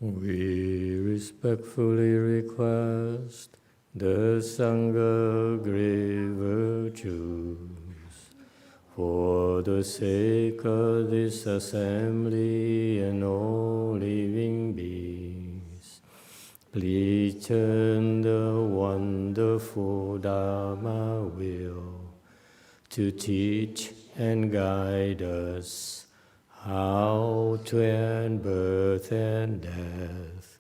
We respectfully request the Sangha great virtues for the sake of this assembly and all living beings. Please turn the wonderful Dharma wheel to teach and guide us how to end birth and death,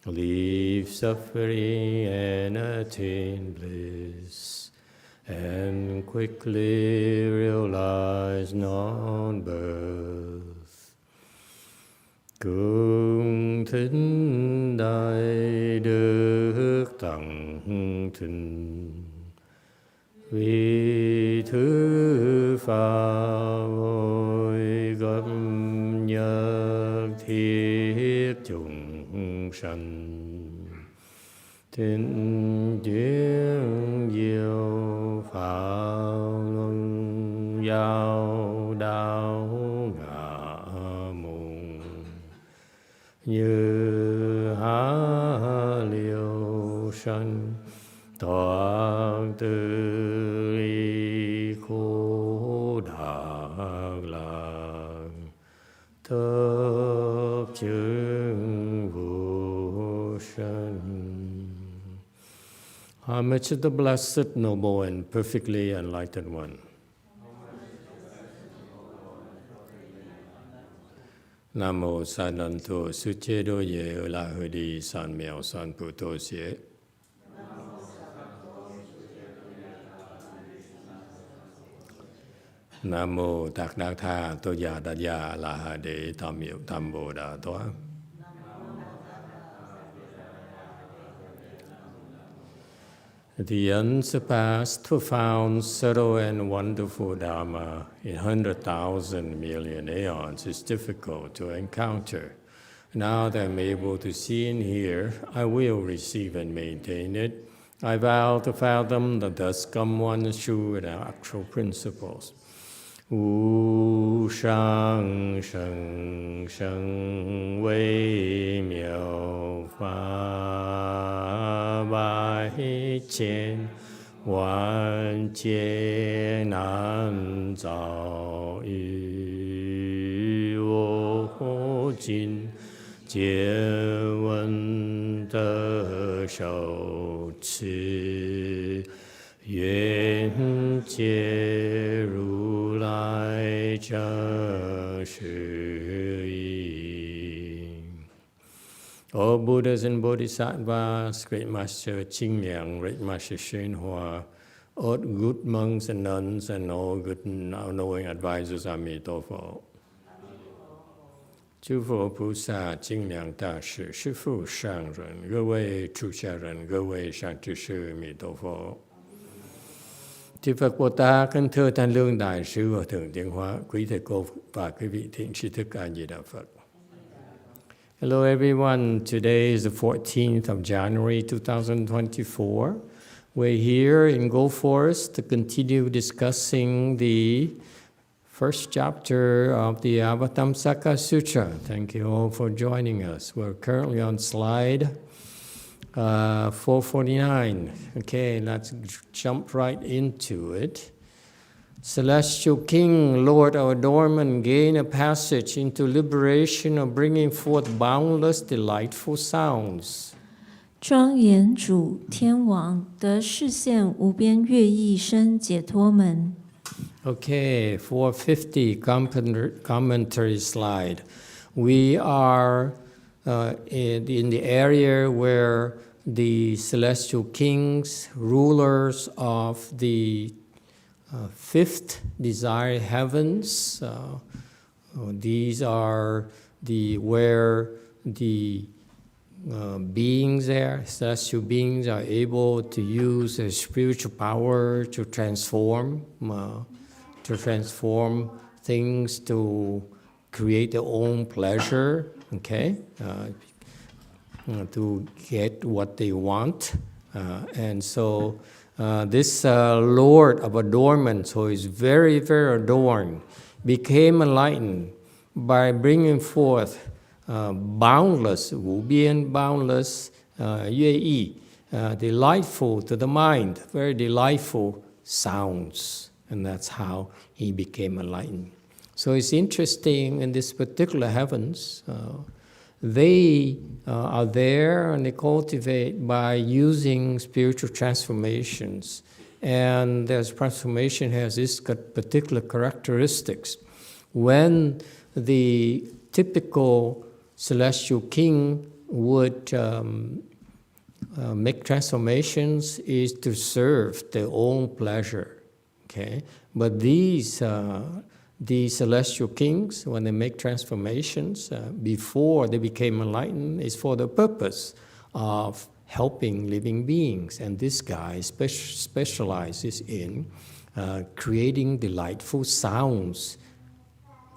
leave suffering and attain bliss, and quickly realize non-birth. Cung thính đại đức tặng thính, vì thứ pháp hội gặp nhất thiết chúng sanh, thính duyên diệu pháp luân giao đạo ngã mùng, như há liêu sanh thoát từ ly khổ đạc lạc, thấp chứng vô sanh. Homage to the Blessed, Noble, and Perfectly Enlightened One. Nam mô San Nan Tô Sư Chế Đô Ye La Hư Đi San Miao San Pu Tô Xie. Nam mô Tạc Đa Tha Tô Già Đa Già La Hà Đế Tam Miệu Tam Bồ Đà Toa. The unsurpassed, profound, subtle, and wonderful Dharma in 100,000 million aeons is difficult to encounter. Now that I'm able to see and hear, I will receive and maintain it. I vow to fathom the thus come one true and actual principles. Wu shang sheng sheng wei miao fa bai qian wan jie nan zao yu wo jin jie wen de shou ci yuan jie ru lai zheng shi yi. All Buddhas and Bodhisattvas, Great Master Ching Liang, Great Master YongHua, all good monks and nuns, and all good knowing advisors, Emitofuo. 诸佛菩萨、精良大士、师父上人、各位出家人、各位善知识，弥陀佛。Chư Phật Bồ Tát, kính thưa Thanh Lương Đại sư Hòa Thượng Tiến Hóa, quý thầy cô và quý vị thiện tri thức A Di Đà Phật. Hello everyone, today is the 14th of January 2024. We're here in Go Forest to continue discussing the first chapter of the Avatamsaka Sutra. Thank you all for joining us. We're currently on slide 449. Okay, let's jump right into it. Celestial King, Lord of Adornment, gain a passage into liberation of bringing forth boundless, delightful sounds. 庄严主天王得示现无边乐意声解脱门。 Okay, 450 commentary slide. We are in the area where the celestial kings, rulers of the fifth desired heavens, these are where the beings there, celestial beings, are able to use their spiritual power to transform things to create their own pleasure, okay, to get what they want. And so this Lord of Adornment, who is very, very adorned, became enlightened by bringing forth boundless, 无边 boundless, 乐意, delightful to the mind, very delightful sounds. And that's how he became enlightened. So it's interesting in this particular heavens, they are there and they cultivate by using spiritual transformations. And this transformation has this particular characteristics. When the typical celestial king would make transformations is to serve their own pleasure. Okay, but these celestial kings, when they make transformations before they became enlightened, is for the purpose of helping living beings. And this guy specializes in creating delightful sounds,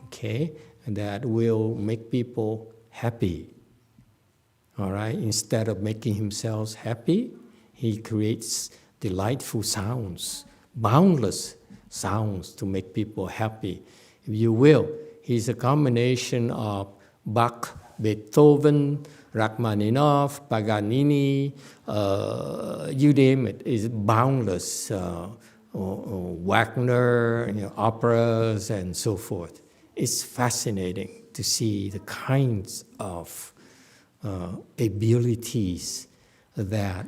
okay, that will make people happy. All right, instead of making himself happy, he creates delightful sounds, boundless sounds to make people happy. If you will, he's a combination of Bach, Beethoven, Rachmaninoff, Paganini, you name it, is boundless. Wagner, operas, and so forth. It's fascinating to see the kinds of abilities that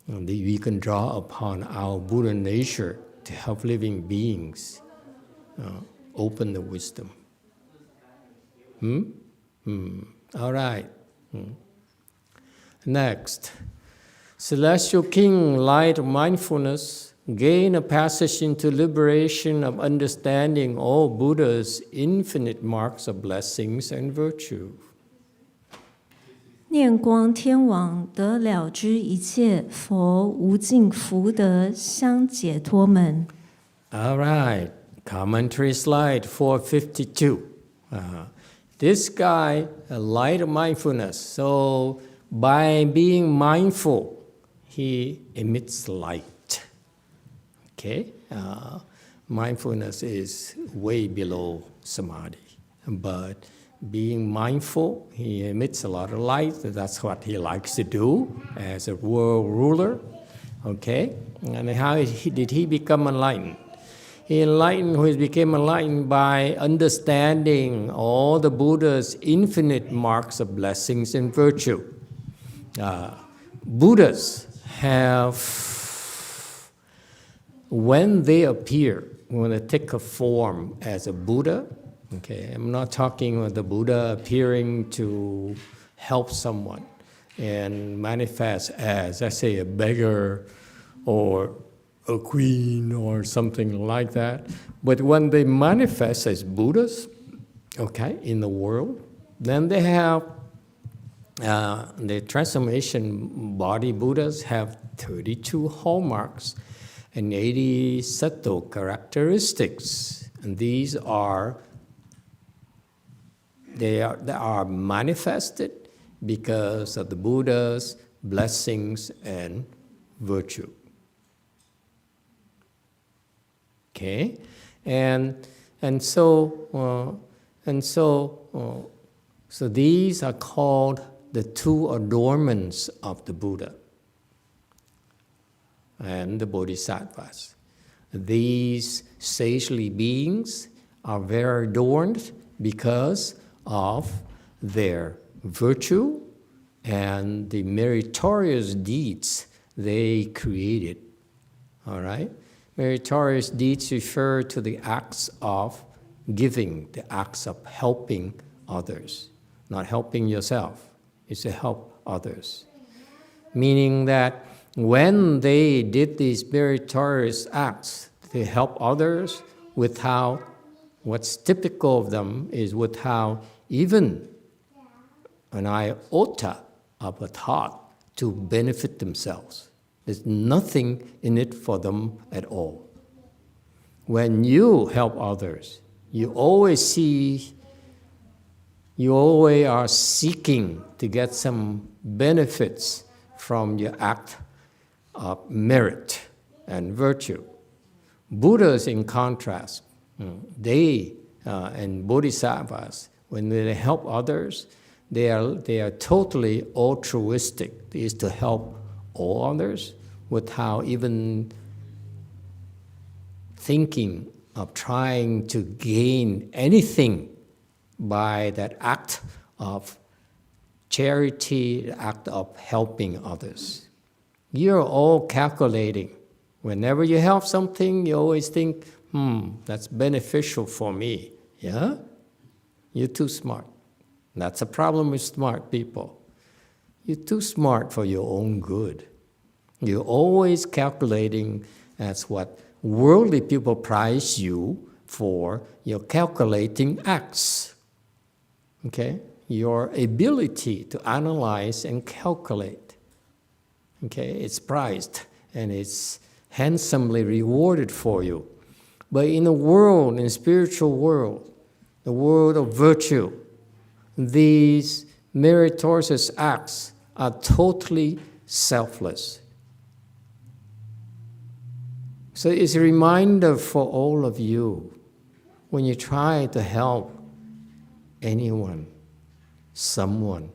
we can draw upon our Buddha nature to help living beings open the wisdom. All right. Next, celestial king, light of mindfulness, gain a passage into liberation of understanding all Buddha's infinite marks of blessings and virtue. 念光天王得了知一切佛无尽福德相解脱门。 All right, commentary slide 452. This guy, a light of mindfulness. So by being mindful, he emits light. Okay, mindfulness is way below samadhi, but being mindful, he emits a lot of light. That's what he likes to do as a world ruler. Okay, and how did he become enlightened? He became enlightened by understanding all the Buddha's infinite marks of blessings and virtue. Buddhas have, when they appear, when they take a form as a Buddha, okay, I'm not talking about the Buddha appearing to help someone and manifest as, let's say, a beggar or a queen or something like that. But when they manifest as Buddhas, okay, in the world, then they have the transformation body Buddhas have 32 hallmarks and 80 subtle characteristics. And these are they are manifested because of the Buddha's blessings and virtue. Okay, so these are called the two adornments of the Buddha and the Bodhisattvas. These sagely beings are very adorned because of their virtue and the meritorious deeds they created. All right? Meritorious deeds refer to the acts of giving, the acts of helping others, not helping yourself. It's to help others. Meaning that when they did these meritorious acts, they help others without, what's typical of them is without even an iota of a thought to benefit themselves. There's nothing in it for them at all. When you help others, you always are seeking to get some benefits from your act of merit and virtue. Buddhas, in contrast, they and bodhisattvas, when they help others, they are totally altruistic. It is to help all others without even thinking of trying to gain anything by that act of charity, the act of helping others. You're all calculating. Whenever you help something, you always think, that's beneficial for me. Yeah? You're too smart. That's a problem with smart people. You're too smart for your own good. You're always calculating. That's what worldly people prize you for, your calculating acts. Okay? Your ability to analyze and calculate. Okay? It's prized and it's handsomely rewarded for you. But in the world, in the spiritual world, the world of virtue, these meritorious acts are totally selfless. So it's a reminder for all of you, when you try to help anyone, someone,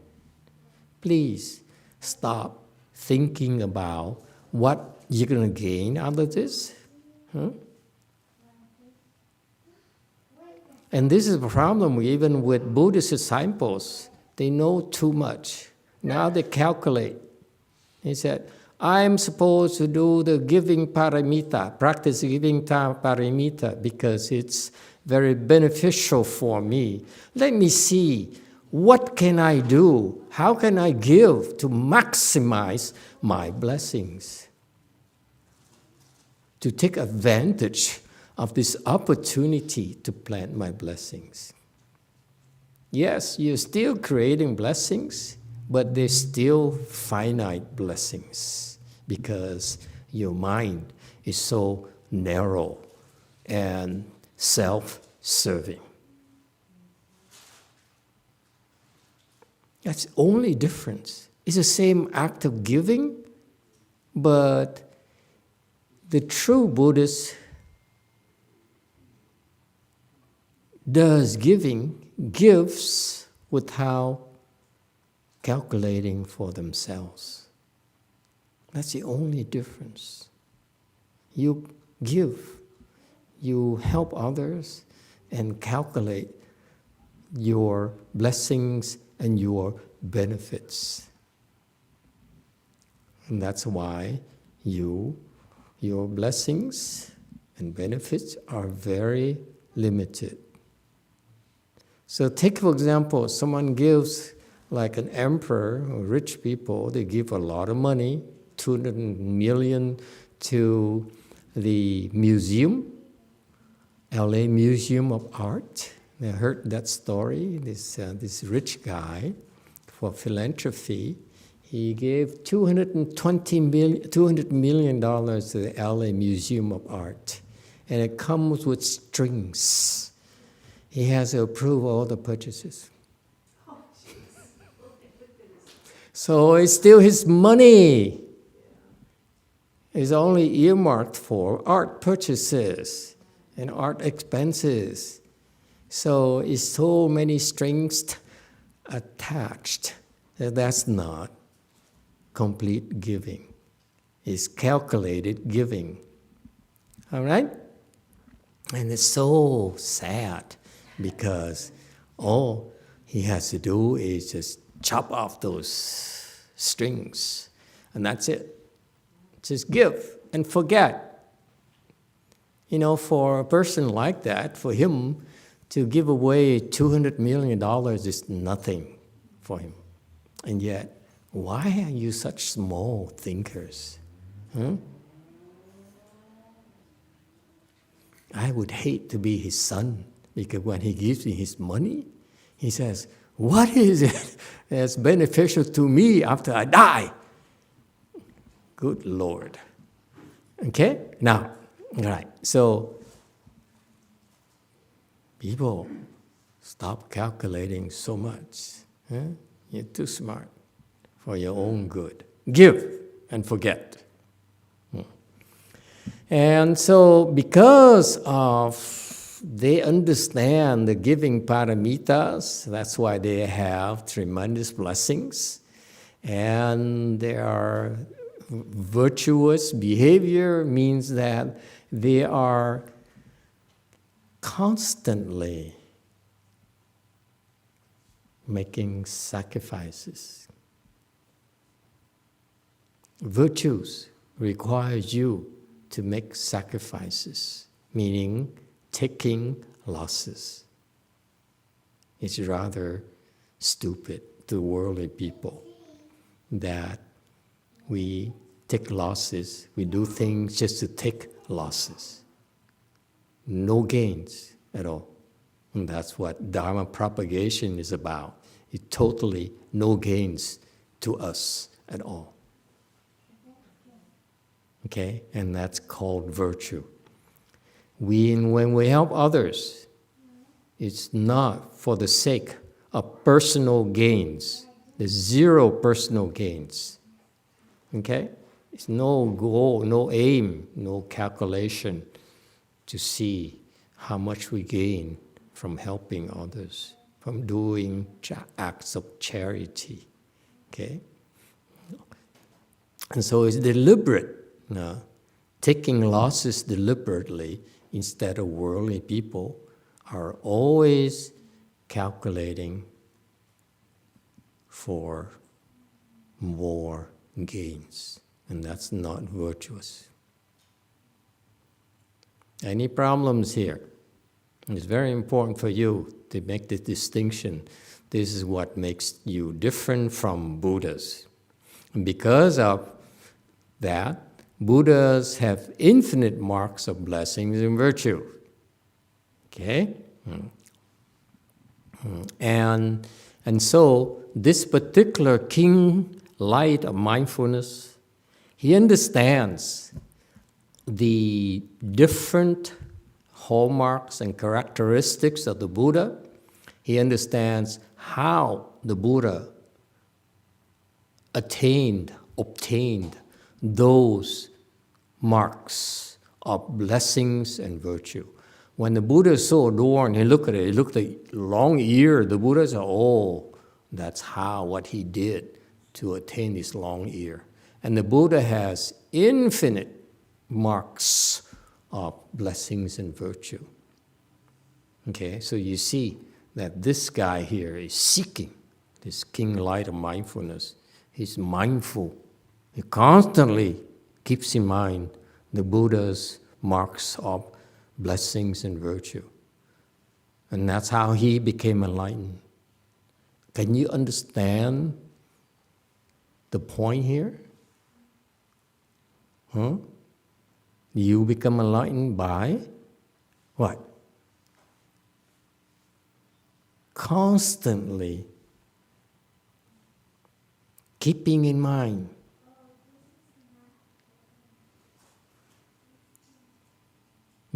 please stop thinking about what you're going to gain out of this. And this is a problem even with Buddhist disciples. They know too much. Now they calculate. He said, I'm supposed to do the giving paramita, practice giving paramita, because it's very beneficial for me. Let me see, what can I do? How can I give to maximize my blessings? To take advantage of this opportunity to plant my blessings. Yes, you're still creating blessings, but they're still finite blessings because your mind is so narrow and self-serving. That's the only difference. It's the same act of giving, but the true Buddhist gives without calculating for themselves. That's the only difference. You give, you help others, and calculate your blessings and your benefits. And that's why your blessings and benefits are very limited. So take, for example, someone gives, like an emperor or rich people, they give a lot of money, 200 million to the museum, LA Museum of Art. I heard that story, this rich guy, for philanthropy, he gave $200 million to the LA Museum of Art. And it comes with strings. He has to approve all the purchases. So it's still his money. It's only earmarked for art purchases and art expenses. So it's so many strings attached that that's not complete giving. It's calculated giving. All right? And it's so sad because all he has to do is just chop off those strings, and that's it. Just give and forget. You know, for a person like that, for him to give away $200 million is nothing for him. And yet, why are you such small thinkers? I would hate to be his son, because when he gives me his money, he says, what is it that's beneficial to me after I die? Good Lord. Okay? Now, all right, so people, stop calculating so much. You're too smart for your own good. Give and forget. And so because of they understand the giving paramitas. That's why they have tremendous blessings. And their virtuous behavior means that they are constantly making sacrifices. Virtues requires you to make sacrifices, meaning taking losses. It's rather stupid to worldly people that we take losses, we do things just to take losses. No gains at all. And that's what Dharma propagation is about. It's totally no gains to us at all. Okay? And that's called virtue. When we help others, it's not for the sake of personal gains. There's zero personal gains. Okay? It's no goal, no aim, no calculation to see how much we gain from helping others, from doing acts of charity. Okay? And so it's deliberate. Taking losses deliberately instead of worldly people are always calculating for more gains. And that's not virtuous. Any problems here? It's very important for you to make this distinction. This is what makes you different from Buddhas. And because of that, Buddhas have infinite marks of blessings and virtue. Okay? And so this particular king light of mindfulness, he understands the different hallmarks and characteristics of the Buddha. He understands how the Buddha obtained those marks of blessings and virtue. When the Buddha is so adorned, he looked at it, he looked at the long ear, the Buddha said, oh, that's what he did to attain this long ear. And the Buddha has infinite marks of blessings and virtue. Okay, so you see that this guy here is seeking this king light of mindfulness. He's mindful. He constantly keeps in mind the Buddha's marks of blessings and virtue. And that's how he became enlightened. Can you understand the point here? You become enlightened by what? Constantly keeping in mind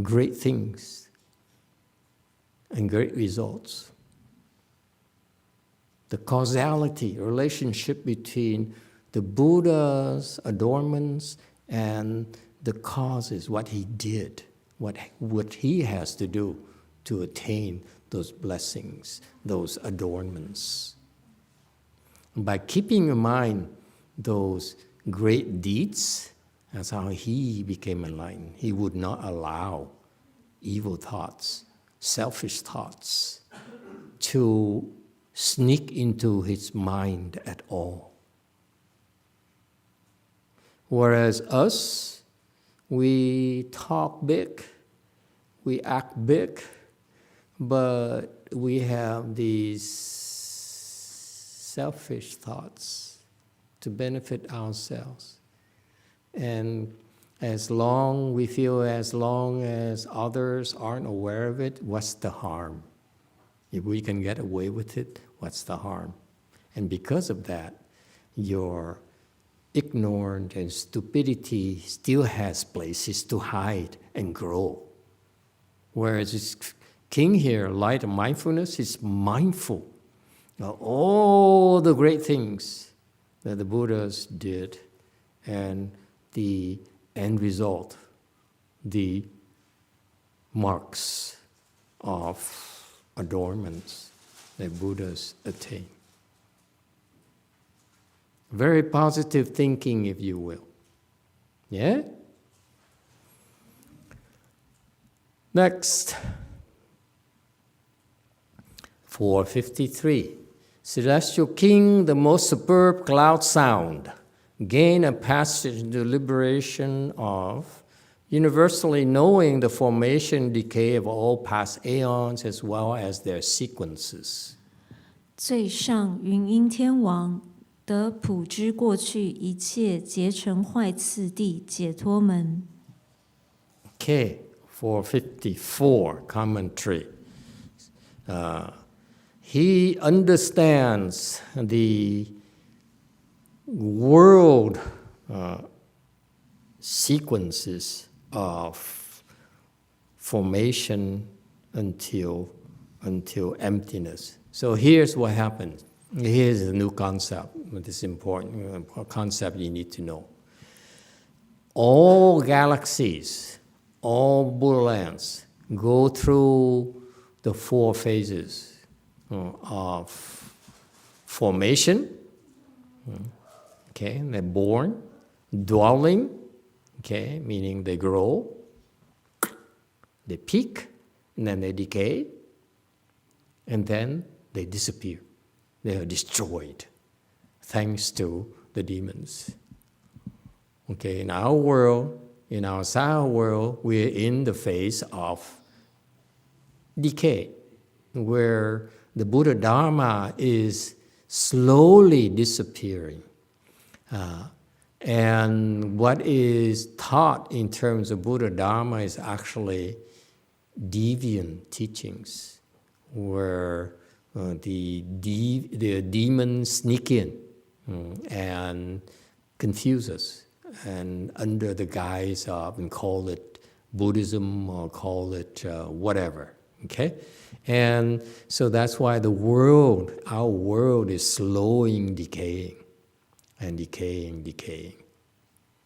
great things and great results. The causality, relationship between the Buddha's adornments and the causes, what he did, what he has to do to attain those blessings, those adornments. By keeping in mind those great deeds, that's how he became enlightened. He would not allow evil thoughts, selfish thoughts to sneak into his mind at all. Whereas us, we talk big, we act big, but we have these selfish thoughts to benefit ourselves. And as long as others aren't aware of it, what's the harm? If we can get away with it, what's the harm? And because of that, your ignorance and stupidity still has places to hide and grow. Whereas this king here, light of mindfulness, is mindful of all the great things that the Buddhas did and the end result, the marks of adornments that Buddhas attain. Very positive thinking, if you will. Yeah? Next, 453. Celestial King, the most superb cloud sound, gain a passage into liberation of universally knowing the formation and decay of all past aeons as well as their sequences. 最上云音天王得普知过去一切结成坏次第解脱门。 Okay, 454 commentary. He understands the world sequences of formation until emptiness. So here's what happens. Here's a new concept, but it's important, a concept you need to know. All galaxies, all Buddha lands go through the 4 phases of formation. Okay, they're born, dwelling, okay, meaning they grow, they peak, and then they decay, and then they disappear. They are destroyed, thanks to the demons. Okay, in our world, in our Saha world, we're in the phase of decay, where the Buddha Dharma is slowly disappearing. And what is taught in terms of Buddha Dharma is actually deviant teachings, where the demons sneak in and confuse us, and under the guise of, and call it Buddhism or call it whatever, okay? And so that's why the world, our world is slowing decaying and decaying,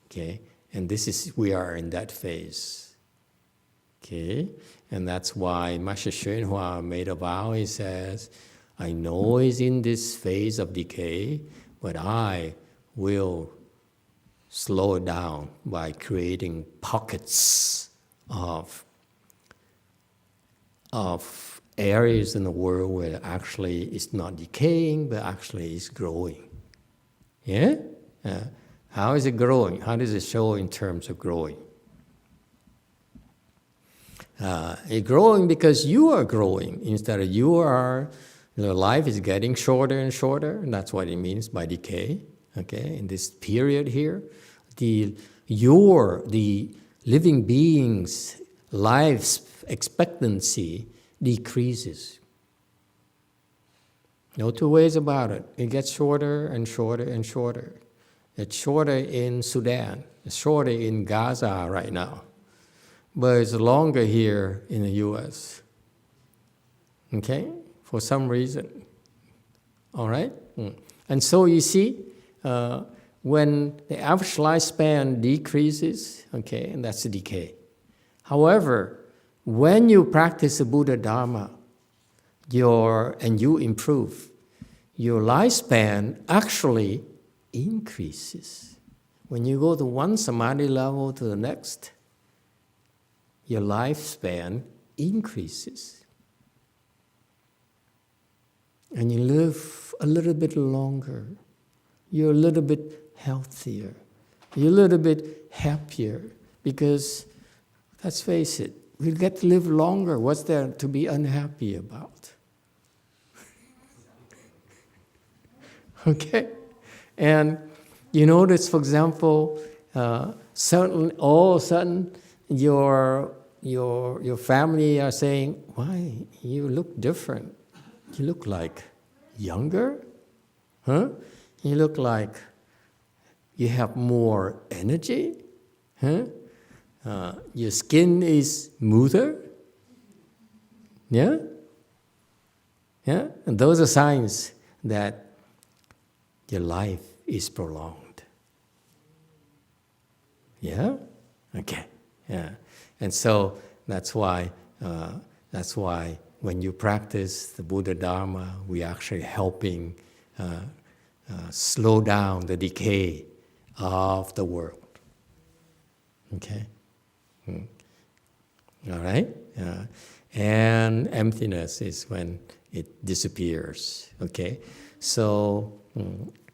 okay? And this is, we are in that phase, okay? And that's why Master YongHua made a vow. He says, I know he's in this phase of decay, but I will slow it down by creating pockets of areas in the world where actually it's not decaying, but actually it's growing. Yeah? How is it growing? How does it show in terms of growing? It's growing because you are growing. Instead of your life is getting shorter and shorter, and that's what it means by decay. Okay, in this period here, the living being's life expectancy decreases. No two ways about it. It gets shorter and shorter and shorter. It's shorter in Sudan. It's shorter in Gaza right now. But it's longer here in the US. Okay? For some reason. All right? And so you see, when the average lifespan decreases, okay, and that's a decay. However, when you practice the Buddha Dharma, and you improve, your lifespan actually increases. When you go to one samadhi level to the next, your lifespan increases. And you live a little bit longer. You're a little bit healthier. You're a little bit happier. Because, let's face it, we get to live longer. What's there to be unhappy about? Okay? And you notice, for example, all of a sudden, your family are saying, why, you look different. You look like younger, huh? You look like you have more energy, huh? Your skin is smoother, yeah? Yeah? And those are signs that your life is prolonged. Yeah? Okay, yeah. And so that's why That's why when you practice the Buddha Dharma, we actually helping slow down the decay of the world. Okay? All right? And emptiness is when it disappears. Okay? So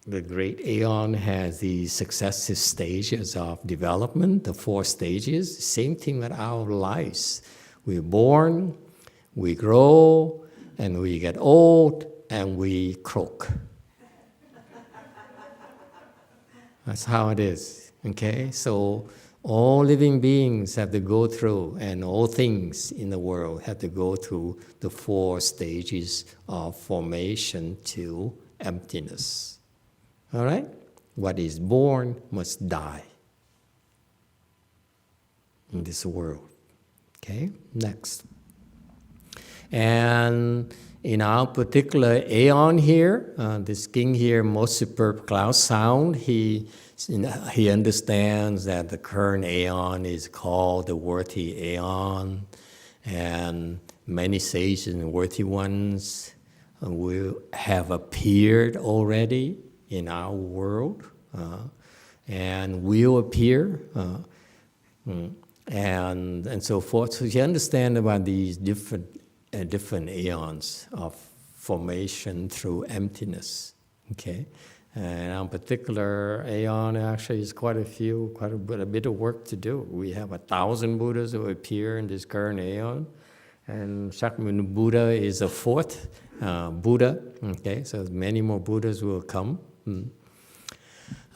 the great Aeon has these successive stages of development, the 4 stages. Same thing with our lives. We're born, we grow, and we get old, and we croak. That's how it is. Okay? So all living beings have to go through, and all things in the world have to go through the 4 stages of formation to emptiness. All right? What is born must die in this world. Okay? Next. And in our particular aeon here, this king here, most superb cloud sound, he understands that the current aeon is called the worthy aeon, and many sages and worthy ones will have appeared already in our world and will appear and so forth. So you understand about these different aeons of formation through emptiness. Okay. And our particular aeon actually is quite a bit of work to do. We have 1,000 Buddhas who appear in this current aeon, and Shakyamuni Buddha is the 4th Buddha. Okay, so many more Buddhas will come.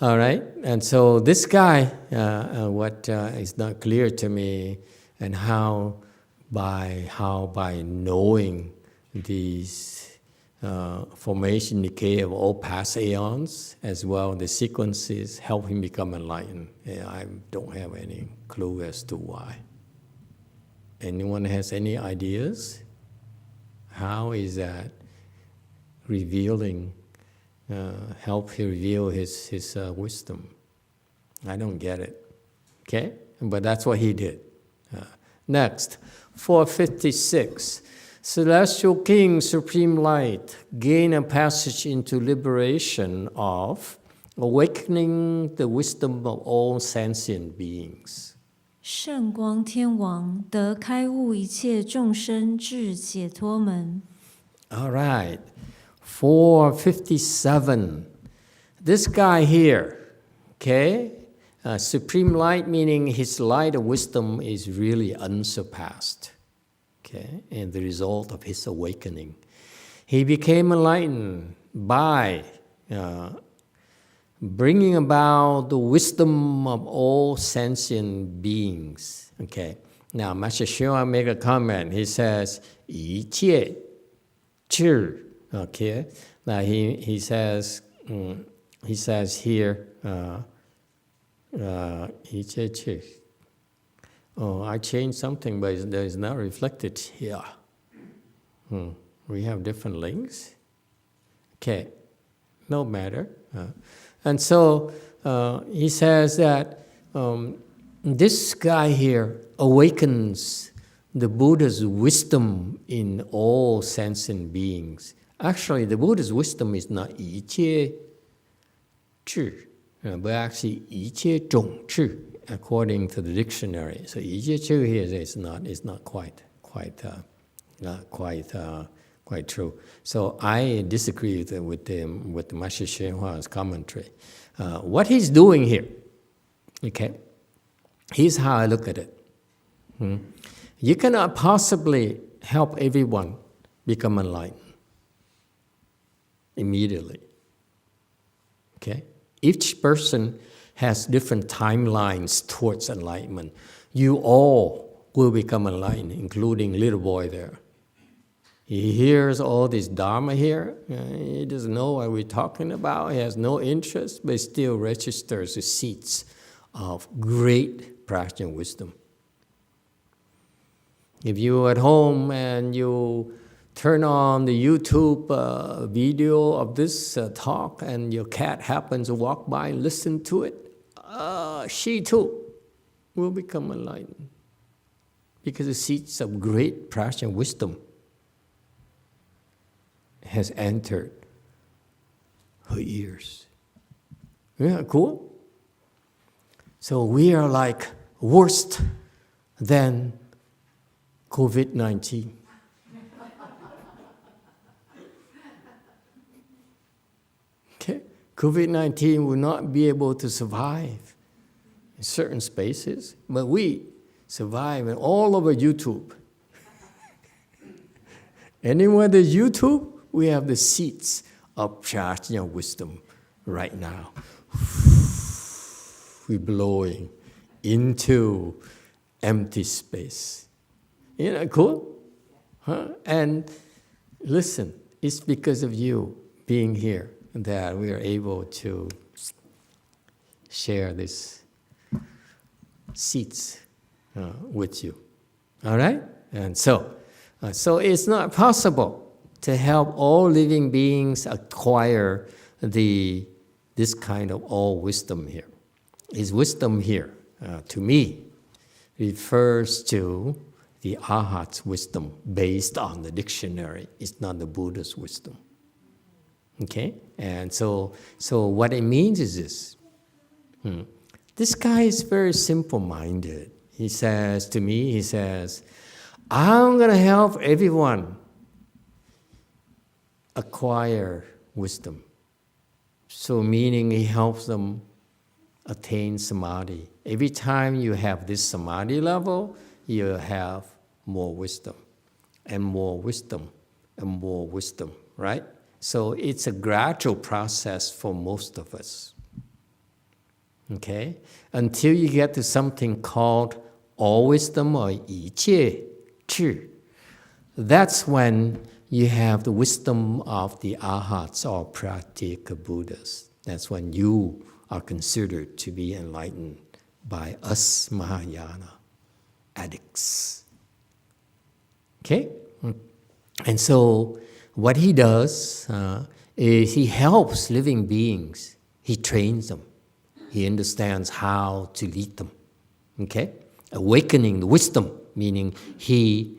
All right, and so this guy, what is not clear to me, and how by knowing these formation, decay of all past aeons, as well the sequences, help him become enlightened. I don't have any clue as to why. Anyone has any ideas? How is that revealing, help him reveal his wisdom? I don't get it. Okay? But that's what he did. Next, 456. Celestial King, Supreme Light, gain a passage into liberation of awakening the wisdom of all sentient beings. 圣光天王得开悟一切众生至解脱门。 All right, 457. This guy here, okay, Supreme Light, meaning his light of wisdom is really unsurpassed. Okay, and the result of his awakening. He became enlightened by bringing about the wisdom of all sentient beings. Okay, now Master Hsuan make a comment. He says, 一切智. Okay, now he says here, 一切智. Oh, I changed something, but it's not reflected here. We have different links. Okay, no matter. And so he says that this guy here awakens the Buddha's wisdom in all sentient beings. Actually, the Buddha's wisdom is not 一切智, but actually 一切种智. According to the dictionary, so 一切智 here is not quite true. So I disagree with the Master Hsuan's commentary. What he's doing here, okay, here's how I look at it. You cannot possibly help everyone become enlightened immediately. Okay, each person has different timelines towards enlightenment. You all will become enlightened, including little boy there. He hears all this Dharma here. He doesn't know what we're talking about. He has no interest, but still registers the seeds of great practical wisdom. If you're at home and you turn on the YouTube video of this talk and your cat happens to walk by and listen to it, she too will become enlightened. because the seeds of great prajna wisdom has entered her ears. Isn't that cool? So we are like worse than COVID-19. Okay? COVID-19 will not be able to survive in certain spaces, but we survive all over YouTube. Anywhere there's YouTube, we have the seeds of prajna wisdom right now. We're blowing into empty space. Isn't that cool? Huh? And listen, it's because of you being here that we are able to share this seeds with you. All right? And so it's not possible to help all living beings acquire this kind of all wisdom here. Is wisdom here, to me, refers to the Arhat's wisdom based on the dictionary. It's not the Buddha's wisdom. Okay? And so what it means is this. This guy is very simple-minded. He says to me, I'm going to help everyone acquire wisdom. So meaning he helps them attain samadhi. Every time you have this samadhi level, you have more wisdom, and more wisdom, and more wisdom, right? So it's a gradual process for most of us. Okay? Until you get to something called all wisdom or 一切智. That's when you have the wisdom of the Arhats or Pratyeka Buddhas. That's when you are considered to be enlightened by us Mahayana addicts. Okay? And so what he does is he helps living beings. He trains them. He understands how to lead them. Okay? Awakening the wisdom, meaning he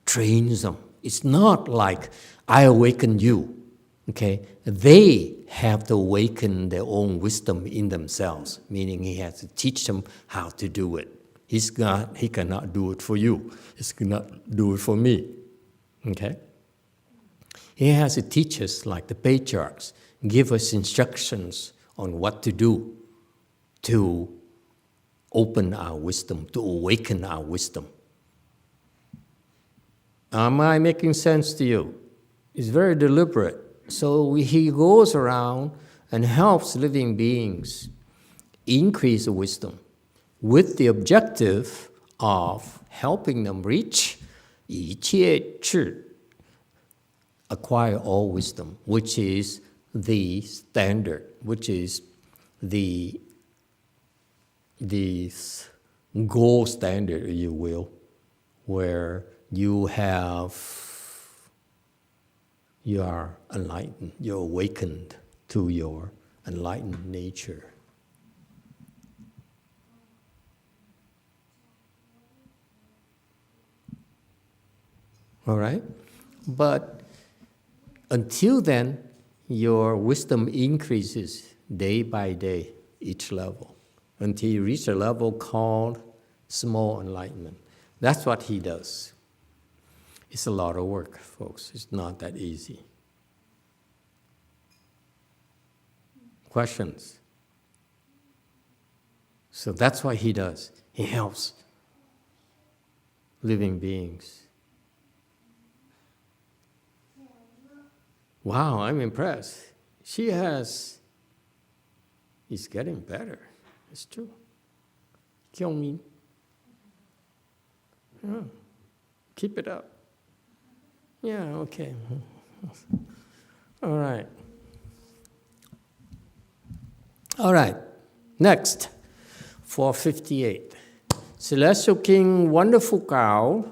trains them. It's not like I awaken you. Okay? They have to awaken their own wisdom in themselves, meaning he has to teach them how to do it. He cannot do it for you. He cannot do it for me. Okay? He has to teach us like the patriarchs, give us instructions on what to do to open our wisdom, to awaken our wisdom. Am I making sense to you? It's very deliberate. So he goes around and helps living beings increase the wisdom with the objective of helping them reach 一切智, acquire all wisdom, which is the standard, which is the gold standard, if you will, where you are enlightened, you're awakened to your enlightened nature. All right? But until then, your wisdom increases day by day, each level, until you reach a level called small enlightenment. That's what he does. It's a lot of work, folks. It's not that easy. Questions? So that's what he does. He helps living beings. Wow, I'm impressed. It's getting better. It's true. Kyungmin. Yeah. Keep it up. Yeah, okay. All right. All right. Next, 458. Celestial King Wonderful Cow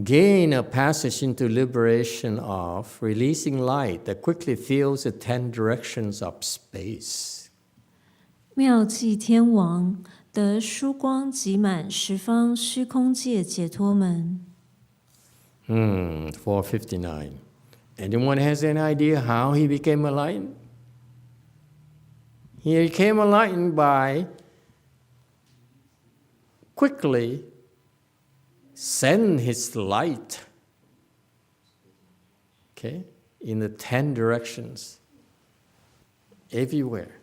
gain a passage into liberation of releasing light that quickly fills the 10 directions of space. 妙寂天王得殊光极满十方虚空界解脱门。459. Anyone has an idea how he became enlightened? He became enlightened by quickly send his light, okay, in the 10 directions, everywhere.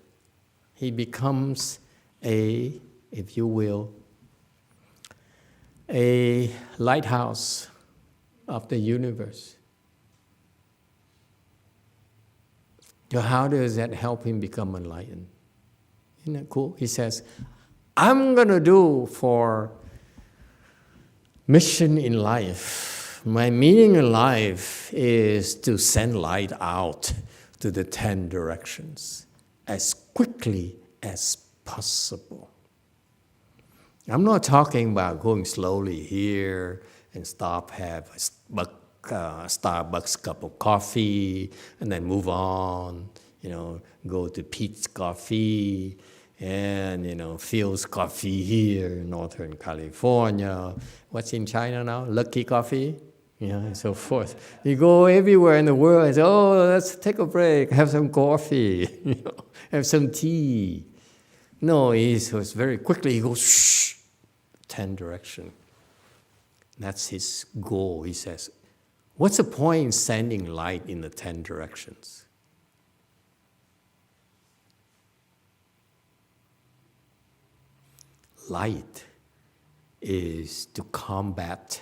He becomes a, if you will, a lighthouse of the universe. So how does that help him become enlightened? Isn't that cool? He says, I'm going to do for mission in life. My meaning in life is to send light out to the 10 directions as quickly as possible. I'm not talking about going slowly here and stop, have a Starbucks cup of coffee, and then move on, go to Pete's Coffee, and, Phil's Coffee here in Northern California. What's in China now? Lucky Coffee? And so forth. You go everywhere in the world and say, let's take a break, have some coffee, have some tea. No, he was very quickly, he goes, shh, 10 direction. That's his goal, he says. What's the point in sending light in the 10 directions? Light is to combat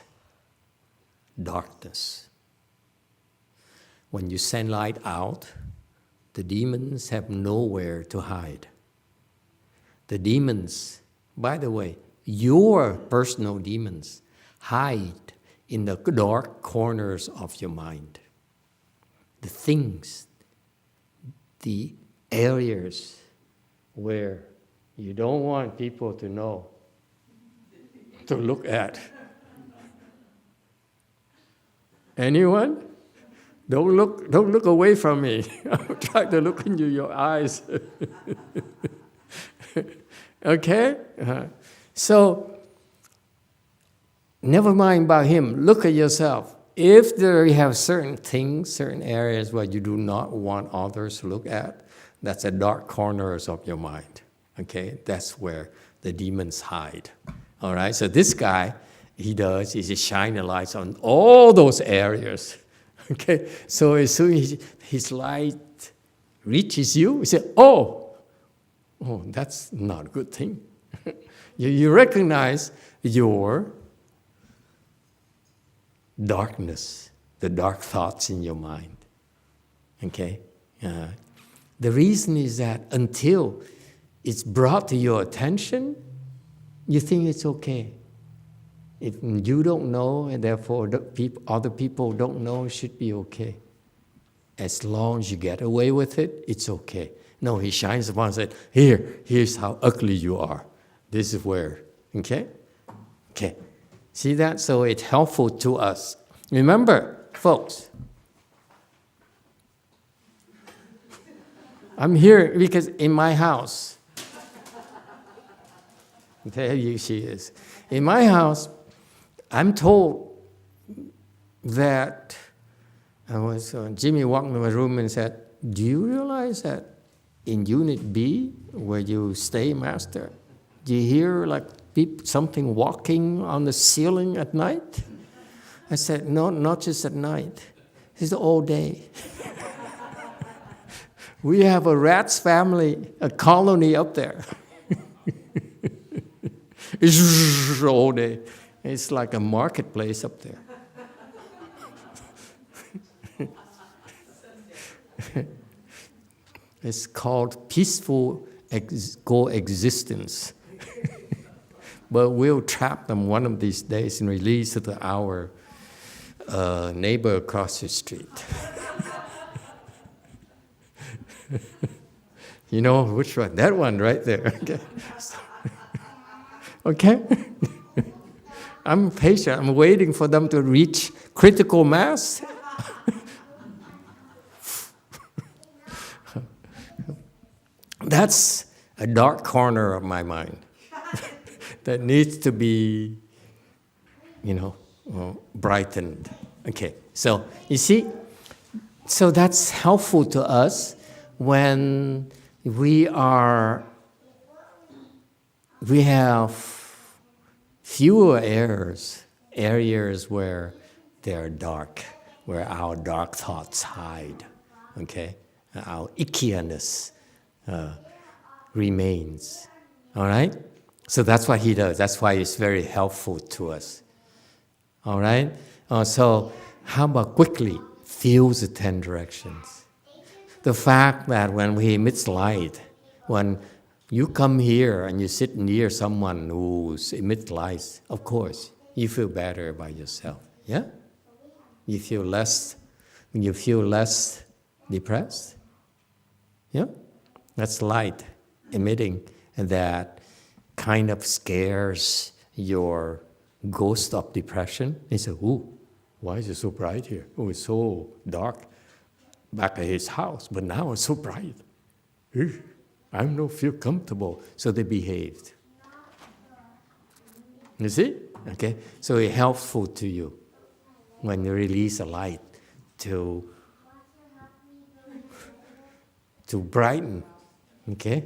darkness. When you send light out, the demons have nowhere to hide. The demons, by the way, your personal demons, hide in the dark corners of your mind. The things, the areas where you don't want people to know, to look at. Anyone? Don't look away from me. I'm trying to look into your eyes. Okay? So, never mind about him. Look at yourself. If there you have certain things, certain areas where you do not want others to look at, that's the dark corners of your mind. Okay? That's where the demons hide. All right? So this guy, he just shine the lights on all those areas. Okay? So as soon as his light reaches you, you say, oh, that's not a good thing. You recognize your darkness, the dark thoughts in your mind. Okay? The reason is that until it's brought to your attention, you think it's okay. If you don't know, and therefore other people don't know, it should be okay. As long as you get away with it, it's okay. No, he shines upon and said, here's how ugly you are. This is where, okay? Okay. See that? So it's helpful to us. Remember, folks, I'm here because in my house, there she is. In my house, I'm told that Jimmy walked into my room and said, do you realize that in Unit B, where you stay, Master, do you hear like something walking on the ceiling at night? I said, no, not just at night. It's all day. We have a rat's family, a colony up there. It's all day. It's like a marketplace up there. It's called peaceful coexistence. But we'll trap them one of these days and release it to our neighbor across the street. You know which one? That one right there. Okay. Okay? I'm patient. I'm waiting for them to reach critical mass. That's a dark corner of my mind. that needs to be, brightened. Okay, so you see, so that's helpful to us when we have fewer areas where they're dark, where our dark thoughts hide, okay? Our ickiness remains, all right? So that's what he does. That's why it's very helpful to us, all right? So how about quickly feel the 10 directions? The fact that when we emit light, when you come here and you sit near someone who emits light, of course, you feel better by yourself, yeah? You feel less depressed, yeah? That's light emitting, and that kind of scares your ghost of depression. He said, ooh, why is it so bright here? Oh, it's so dark back at his house, but now it's so bright. I don't feel comfortable. So they behaved. You see? Okay? So it's helpful to you when you release a light to brighten. Okay?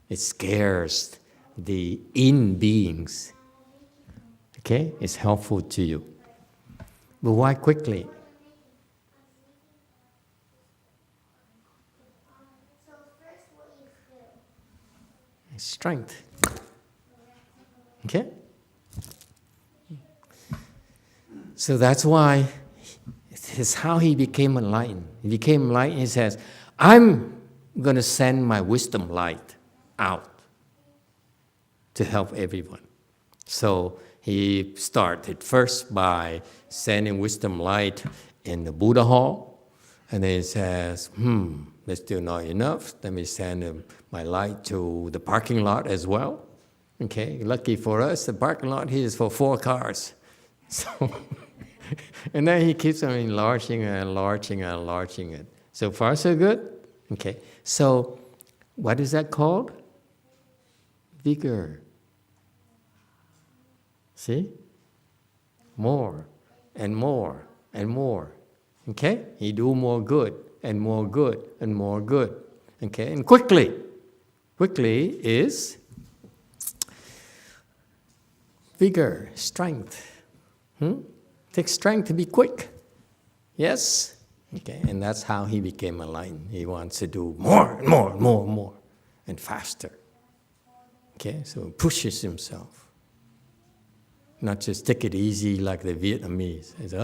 It scares the in-beings. Okay? It's helpful to you. But why quickly? Strength. Okay? So that's why it's how he became enlightened. He became enlightened, he says, I'm going to send my wisdom light out to help everyone. So he started first by sending wisdom light in the Buddha hall, and then he says, that's still not enough. Let me send my light to the parking lot as well. Okay, lucky for us, the parking lot here is for 4 cars. So, and then he keeps on enlarging it. So far, so good? Okay, so what is that called? Vigor. See? More and more and more. Okay? He do more good and more good and more good. Okay? And quickly. Quickly is vigor, strength. Takes strength to be quick. Yes? Okay, and that's how he became enlightened. He wants to do more and more and more and more and faster. Okay, so he pushes himself. Not just take it easy like the Vietnamese. It's,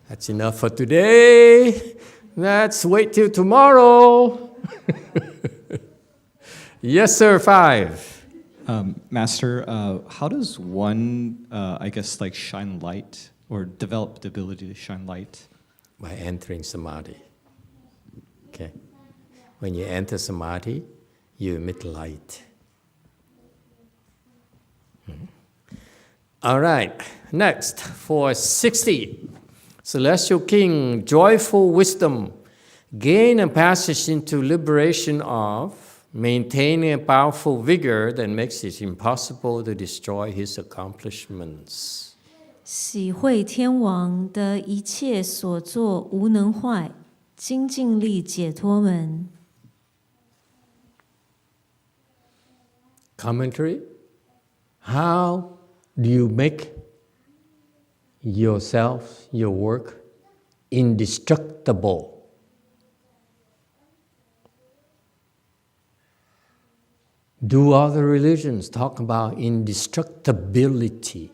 that's enough for today. Let's wait till tomorrow. Yes, sir, 5. Master, how does one, shine light or develop the ability to shine light? By entering samadhi. Okay. When you enter samadhi, you emit light. All right, next, for 60. Celestial King, joyful wisdom, gain a passage into liberation of maintaining a powerful vigor that makes it impossible to destroy his accomplishments. 喜会天王的一切所作无能坏，精进力解脱门。Commentary: How do you make yourself, your work, indestructible? Do other religions talk about indestructibility?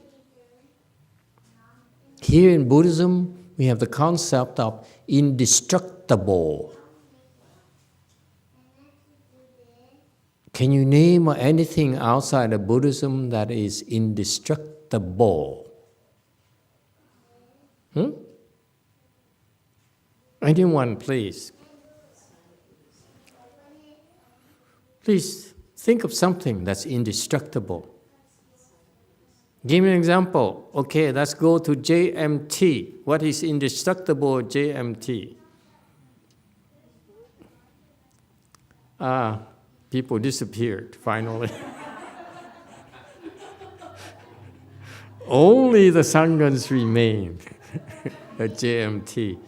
Here in Buddhism, we have the concept of indestructible. Can you name anything outside of Buddhism that is indestructible? Anyone, please. Please think of something that's indestructible. Give me an example. Okay, let's go to JMT. What is indestructible JMT? People disappeared, finally. only the sanghas remain at JMT.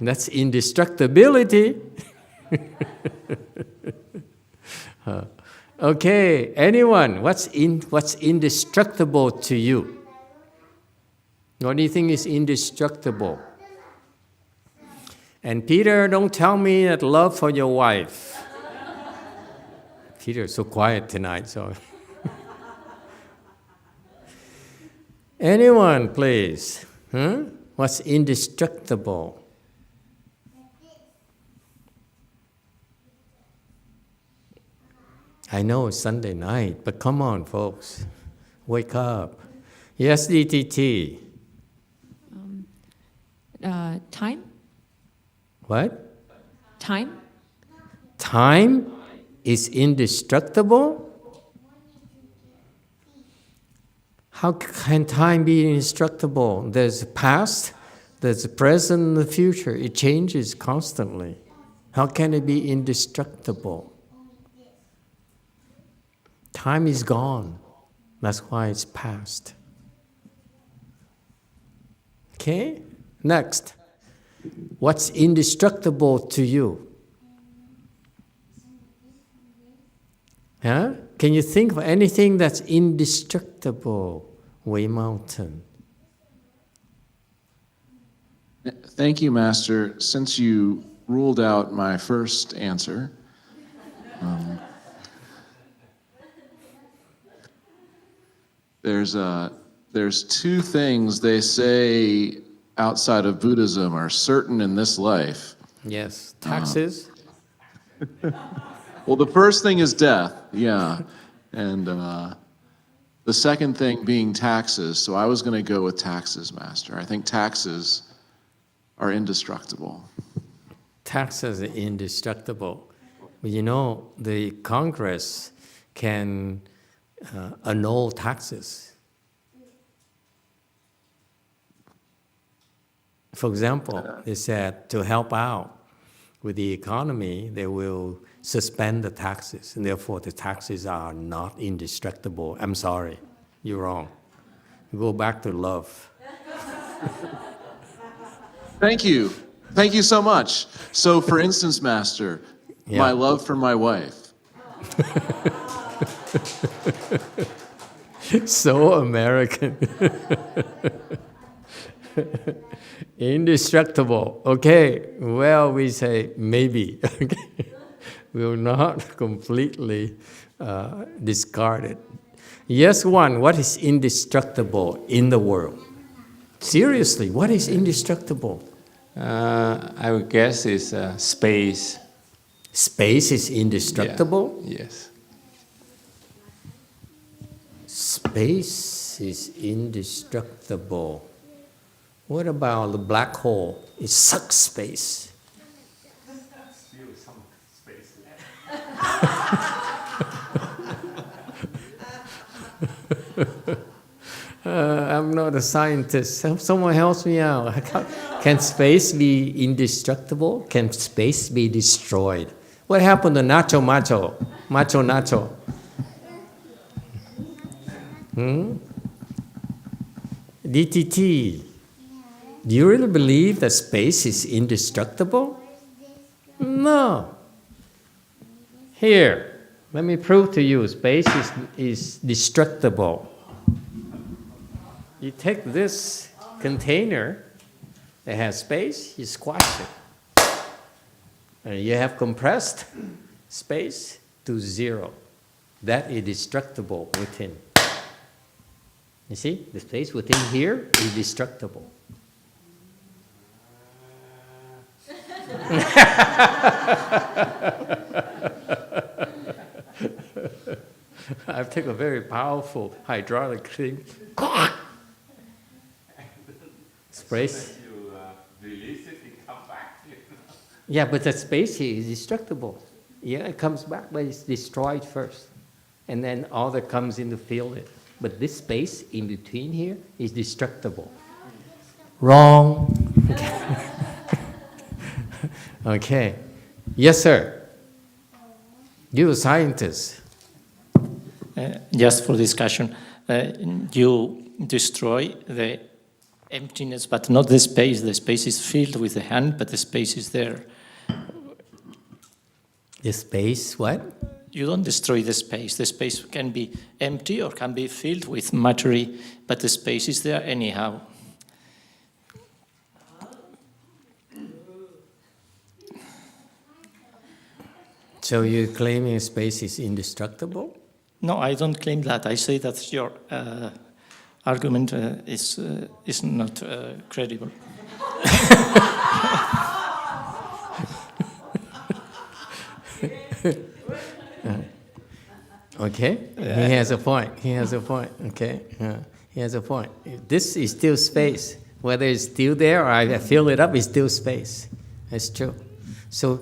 That's indestructibility. Okay, anyone, what's indestructible to you? What do you think is indestructible? And Peter, don't tell me that love for your wife. Peter's so quiet tonight, so. Anyone, please? What's indestructible? I know it's Sunday night, but come on, folks. Wake up. Yes, DTT. Time? What? Time? Time is indestructible? How can time be indestructible? There's the past, there's the present, and the future. It changes constantly. How can it be indestructible? Time is gone. That's why it's past. Okay? Next. What's indestructible to you? Huh? Can you think of anything that's indestructible, Wei Mountain? Thank you, Master. Since you ruled out my first answer, there's two things they say outside of Buddhism are certain in this life. Yes, taxes. Well, the first thing is death, yeah. And the second thing being taxes. So I was going to go with taxes, Master. I think taxes are indestructible. Taxes are indestructible. But you know, the Congress can annul taxes. For example, they said to help out with the economy, they will suspend the taxes, and therefore the taxes are not indestructible. I'm sorry, you're wrong. Go back to love. Thank you. Thank you so much. So, for instance, Master, my love for my wife. So American. Indestructible. Okay, well, we say maybe. We will not completely discard it. Yes, one, what is indestructible in the world? Seriously, what is indestructible? I would guess it's space. Space is indestructible? Yeah. Yes. Space is indestructible. What about the black hole? It sucks space. Still some space I'm not a scientist. Someone helps me out. Can space be indestructible? Can space be destroyed? What happened to Nacho Nacho? DTT, do you really believe that space is indestructible? No. Here, let me prove to you, space is destructible. You take this container that has space, you squash it. And you have compressed space to zero. That is destructible within. You see, the space within here is destructible. I've taken a very powerful hydraulic thing. Space. You release it, it comes back. Yeah, but the space here is destructible. Yeah, it comes back, but it's destroyed first. And then all that comes in to fill it. But this space in between here is destructible. Wrong. Okay. Yes, sir. You a scientist. Just for discussion, you destroy the emptiness, but not the space. The space is filled with the hand, but the space is there. The space, what? You don't destroy the space. The space can be empty or can be filled with matter, but the space is there anyhow. So you're claiming space is indestructible? No, I don't claim that. I say that your argument is not credible. Okay, he has a point. He has a point. Okay, he has a point. This is still space. Whether it's still there or I fill it up, it's still space. That's true. So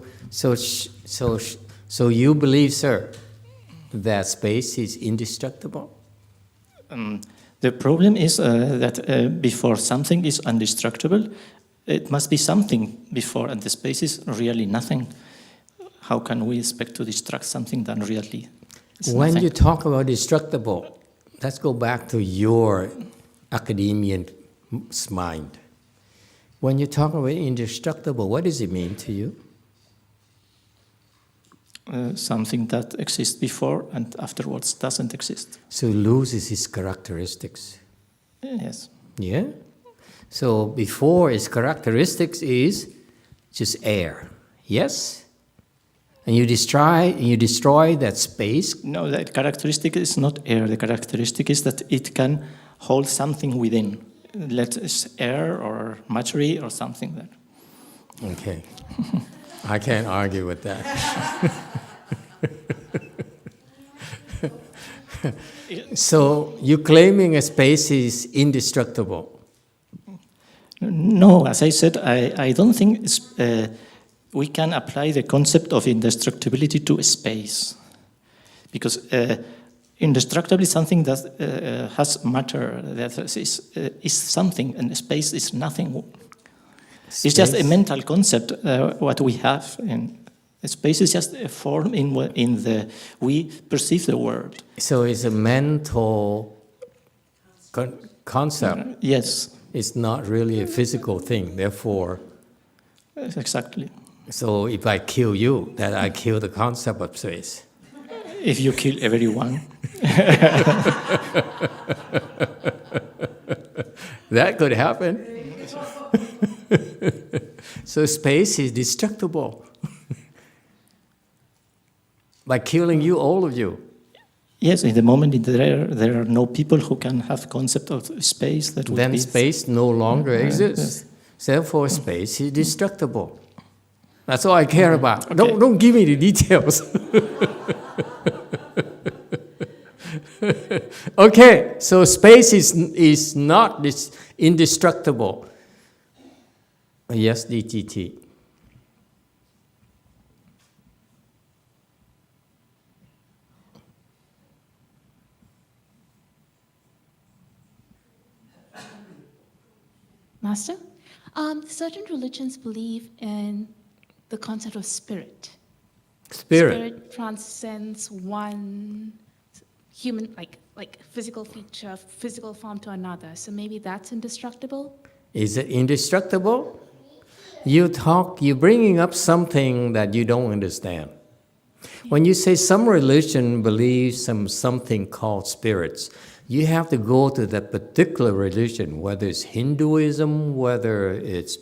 you believe, sir, that space is indestructible? The problem is that before something is indestructible, it must be something before, and the space is really nothing. How can we expect to destruct something that really is When nothing? you talk about destructible, let's go back to your academian's mind. When you talk about indestructible, what does it mean to you? Something that exists before and afterwards doesn't exist. So it loses its characteristics. Yes. Yeah? So before its characteristics is just air. Yes? And you destroy that space. No, the characteristic is not air. The characteristic is that it can hold something within. Let us air or matter or something there. Okay. I can't argue with that. So you're claiming a space is indestructible. No, as I said, I don't think we can apply the concept of indestructibility to space. Because indestructible is something that has matter, that is something, and space is nothing. It's just a mental concept, what we have. And space is just a form in the we perceive the world. So it's a mental concept. Yes. It's not really a physical thing, therefore. Exactly. So if I kill you, then I kill the concept of space. If you kill everyone. That could happen. So space is destructible. By killing you, all of you. Yes, in the moment there are no people who can have concept of space that would Then be space no longer exists. Therefore, space is destructible. That's all I care about. Okay. Don't give me the details. Okay, so space is not indestructible. Yes, DTT. Master, certain religions believe in the concept of spirit. Spirit transcends one human, like physical feature, physical form to another. So maybe that's indestructible? Is it indestructible? You're bringing up something that you don't understand. When you say some religion believes something called spirits, you have to go to that particular religion, whether it's Hinduism, whether it's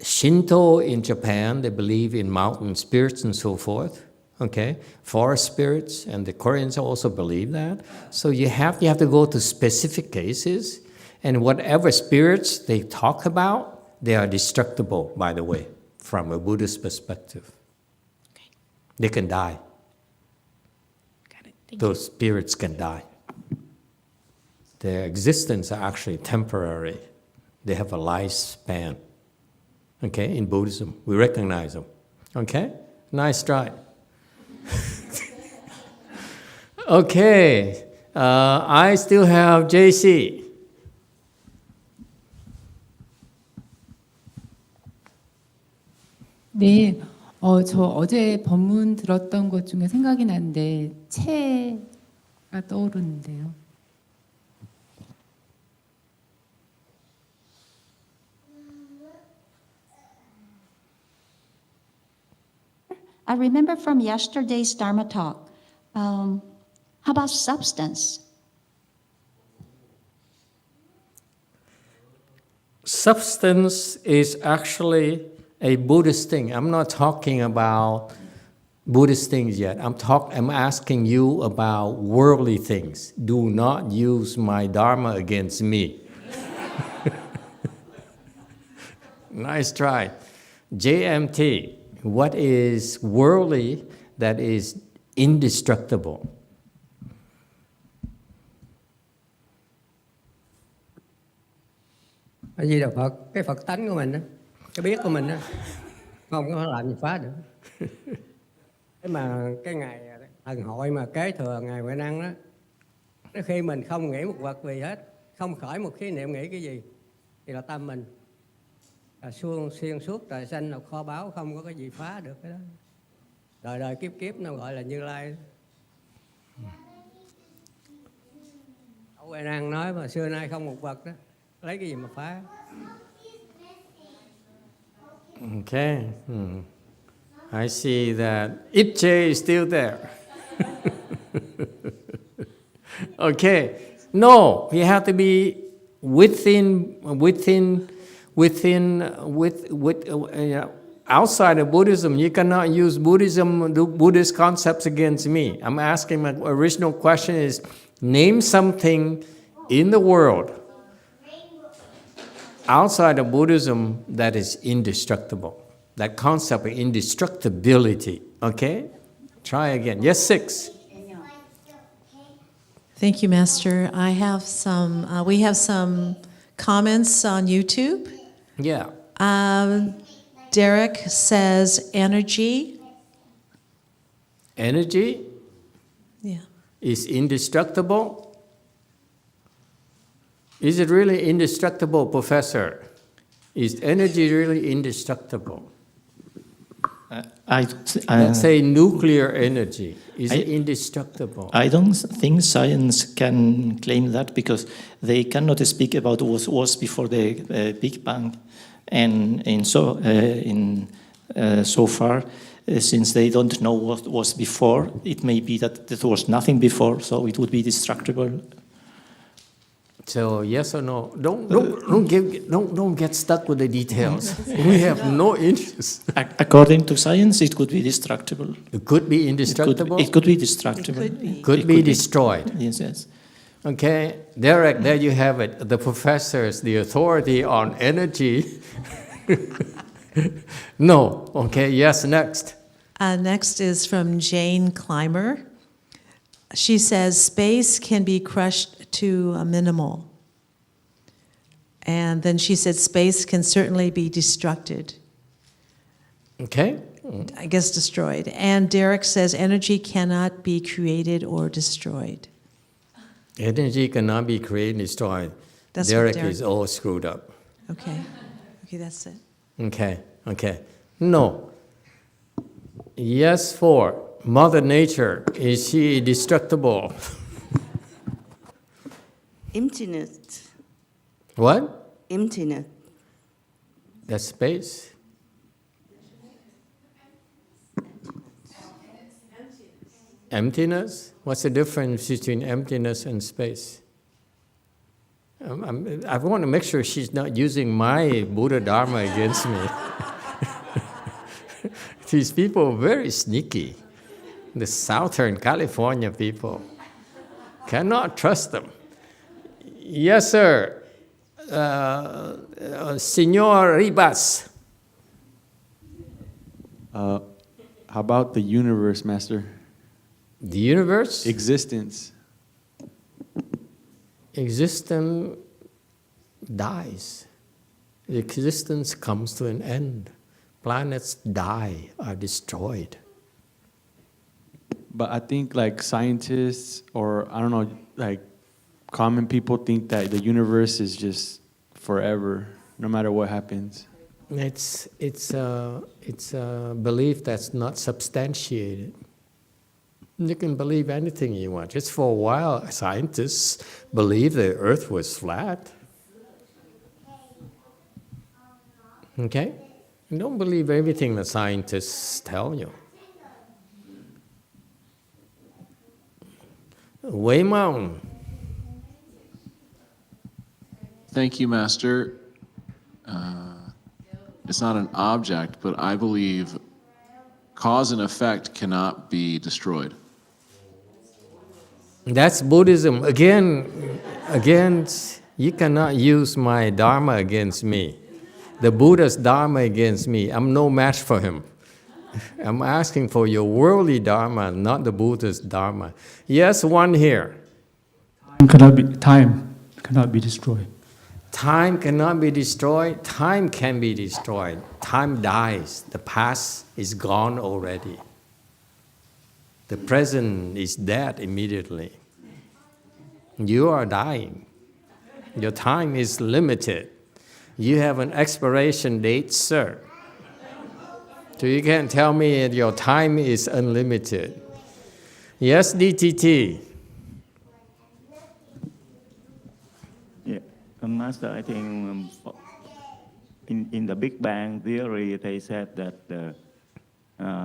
Shinto in Japan, they believe in mountain spirits and so forth, okay? Forest spirits, and the Koreans also believe that. So you have to go to specific cases, and whatever spirits they talk about, they are destructible, by the way, from a Buddhist perspective. Okay. They can die. Got it. Thank Those spirits can die. Their existence are actually temporary. They have a lifespan. Okay, in Buddhism, we recognize them. Okay, nice try. Okay, I still have JC. 네, 저 어제 법문 들었던 것 중에 생각이 나는데 채가 떠오르는데요. I remember from yesterday's Dharma talk, how about substance? Substance is actually a Buddhist thing. I'm not talking about Buddhist things yet. I'm asking you about worldly things. Do not use my Dharma against me. Nice try. JMT, what is worldly that is indestructible? A Di Đà Phật, cái Phật tánh của mình đó, cái biết của mình đó, không có làm gì phá được. Thế mà cái ngày thần hội mà kế thừa ngày Huệ Năng đó, nó khi mình không nghĩ một vật gì hết, không khởi một khí niệm nghĩ cái gì, thì là tâm mình là xuyên suốt trời xanh là kho báu, không có cái gì phá được cái đó. Đời đời kiếp kiếp nó gọi là Như Lai. Huệ Năng nói mà xưa nay không một vật đó, lấy cái gì mà phá. Okay. I see that Itche is still there. Okay. No, you have to be outside of Buddhism. You cannot use Buddhist concepts against me. I'm asking, my original question is, name something in the world outside of Buddhism that is indestructible. That concept of indestructibility. Okay? Try again. Yes, 6. Thank you, Master. I have some. We have some comments on YouTube. Yeah. Derek says energy. Energy Yeah. is indestructible. Is it really indestructible, Professor? Is energy really indestructible? Let's say nuclear energy. Is it indestructible? I don't think science can claim that because they cannot speak about what was before the Big Bang. And so far, since they don't know what was before, it may be that there was nothing before, so it would be destructible. So yes or no? Don't get stuck with the details. We have no interest. According to science, it could be destructible. It could be indestructible. It could be destructible. Could be destroyed. Yes. Okay, Derek, there you have it. The professors, the authority on energy. No. Okay. Yes. Next. Next is from Jane Clymer. She says space can be crushed to a minimal. And then she said space can certainly be destructed. Okay. I guess destroyed. And Derek says energy cannot be created or destroyed. Energy cannot be created and destroyed. That's Derek is all screwed up. Okay, that's it. Okay. No. Yes, 4. Mother Nature, is she destructible? Emptiness. What? Emptiness. That's space. Emptiness? What's the difference between emptiness and space? I want to make sure she's not using my Buddha Dharma against me. These people are very sneaky. The Southern California people. Cannot trust them. Yes, sir. Senor Ribas. How about the universe, Master? The universe? Existence. Existence dies. Existence comes to an end. Planets die, are destroyed. But I think like scientists or I don't know, like common people think that the universe is just forever, no matter what happens. It's a belief that's not substantiated. You can believe anything you want. Just for a while, scientists believed the Earth was flat. Okay? And don't believe everything the scientists tell you. Weimao. Thank you, Master. It's not an object, but I believe cause and effect cannot be destroyed. That's Buddhism. Again, you cannot use my Dharma against me. The Buddha's Dharma against me. I'm no match for him. I'm asking for your worldly Dharma, not the Buddha's Dharma. Yes, one here. Time cannot be destroyed. Time cannot be destroyed. Time can be destroyed. Time dies. The past is gone already. The present is dead immediately. You are dying. Your time is limited. You have an expiration date, sir. So you can't tell me that your time is unlimited. Yes, DTT. Yeah, Master, I think in the Big Bang theory, they said that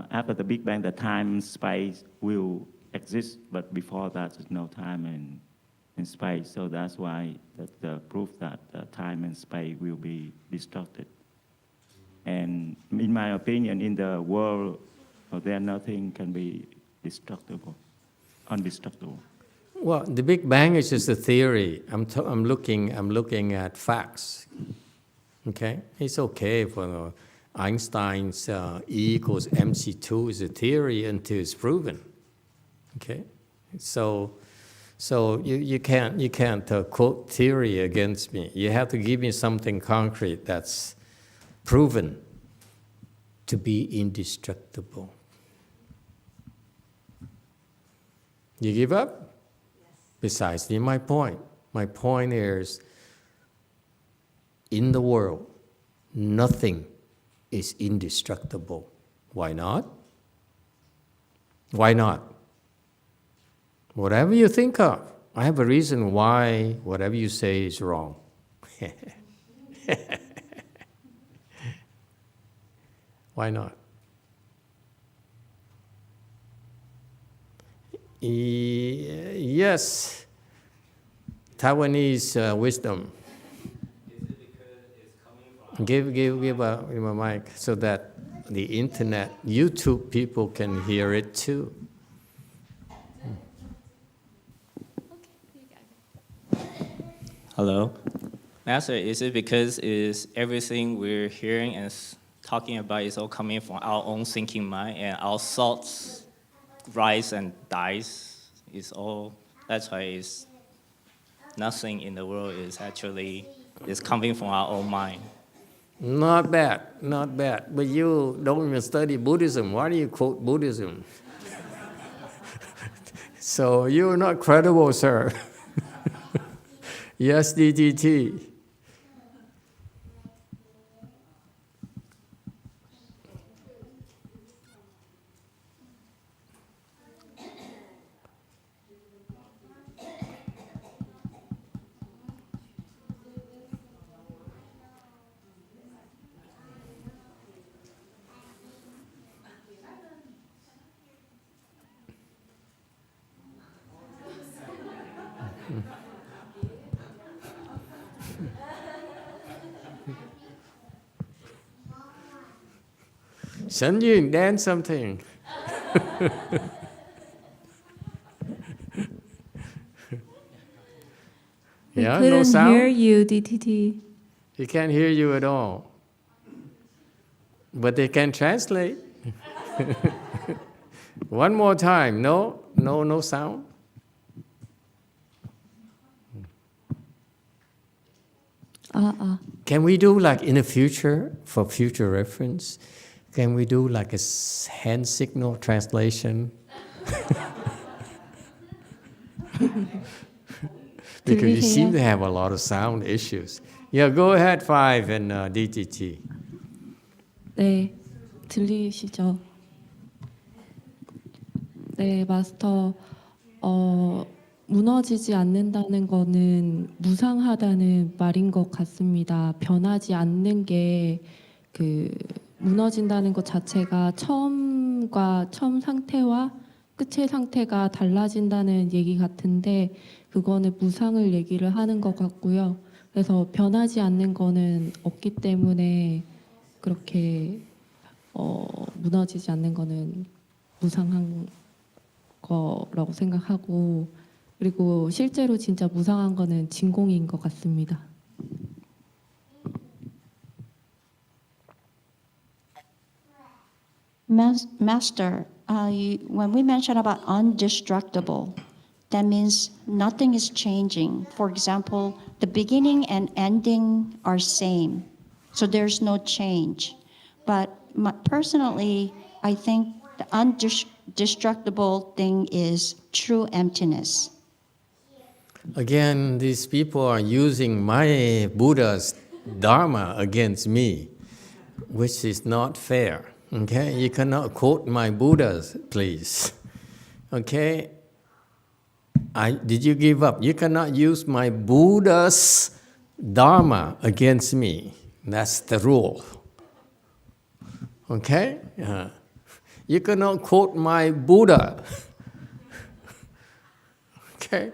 after the Big Bang, the time and space will exist, but before that, there's no time and space. So that's why that's the proof that time and space will be destructed. And in my opinion, in the world, there nothing can be indestructible. Well, the Big Bang is just a theory. I'm looking at facts. Okay, it's okay for Einstein's E equals mc2 is a theory until it's proven. Okay, so you can't quote theory against me. You have to give me something concrete that's proven to be indestructible. You give up? Yes. Precisely my point. My point is, in the world, nothing is indestructible. Why not? Why not? Whatever you think of, I have a reason why whatever you say is wrong. Why not? Yes, Taiwanese wisdom. Give a mic so that the internet, YouTube people can hear it too. Hello. Master, is it because is everything we're hearing and talking about is all coming from our own thinking mind and our thoughts rise and dies? Is all, that's why it's nothing in the world is actually is coming from our own mind. Not bad, not bad. But you don't even study Buddhism. Why do you quote Buddhism? So you're not credible, sir. Yes, DTT. Shen Yun, dance something. Yeah, we couldn't no sound? hear you, DTT. He can't hear you at all. But they can translate. One more time. No sound. Can we do like in the future, for future reference, can we do like a hand signal translation? Because you seem to have a lot of sound issues. Yeah, go ahead, 5 and DTT. 네, 들리시죠? 네, 마스터. 무너지지 않는다는 거는 무상하다는 말인 것 같습니다. 변하지 않는 게 무너진다는 것 자체가 처음 상태와 끝의 상태가 달라진다는 얘기 같은데 그거는 무상을 얘기를 하는 것 같고요. 그래서 변하지 않는 거는 없기 때문에 그렇게 무너지지 않는 거는 무상한 거라고 생각하고 그리고 실제로 진짜 무상한 거는 진공인 것 같습니다. Master, when we mention about undestructible, that means nothing is changing. For example, the beginning and ending are same, so there's no change. But personally, I think the undestructible thing is true emptiness. Again, these people are using my Buddha's Dharma against me, which is not fair. Okay, you cannot quote my Buddhas, please. Okay, did you give up? You cannot use my Buddha's Dharma against me. That's the rule. Okay, you cannot quote my Buddha. Okay,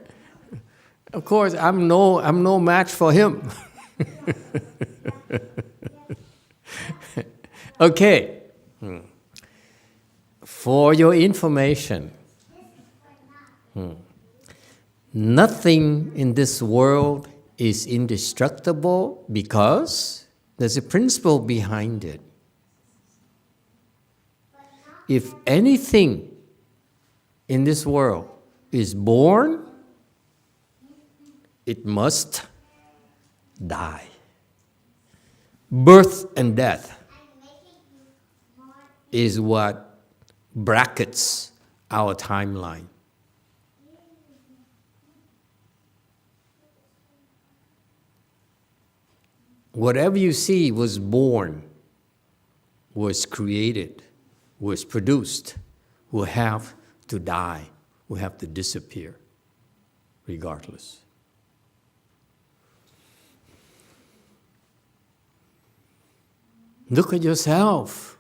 of course I'm no match for him. Okay. For your information, nothing in this world is indestructible because there's a principle behind it. If anything in this world is born, it must die. Birth and death is what brackets our timeline. Whatever you see was born, was created, was produced, will have to die, will have to disappear, regardless. Look at yourself.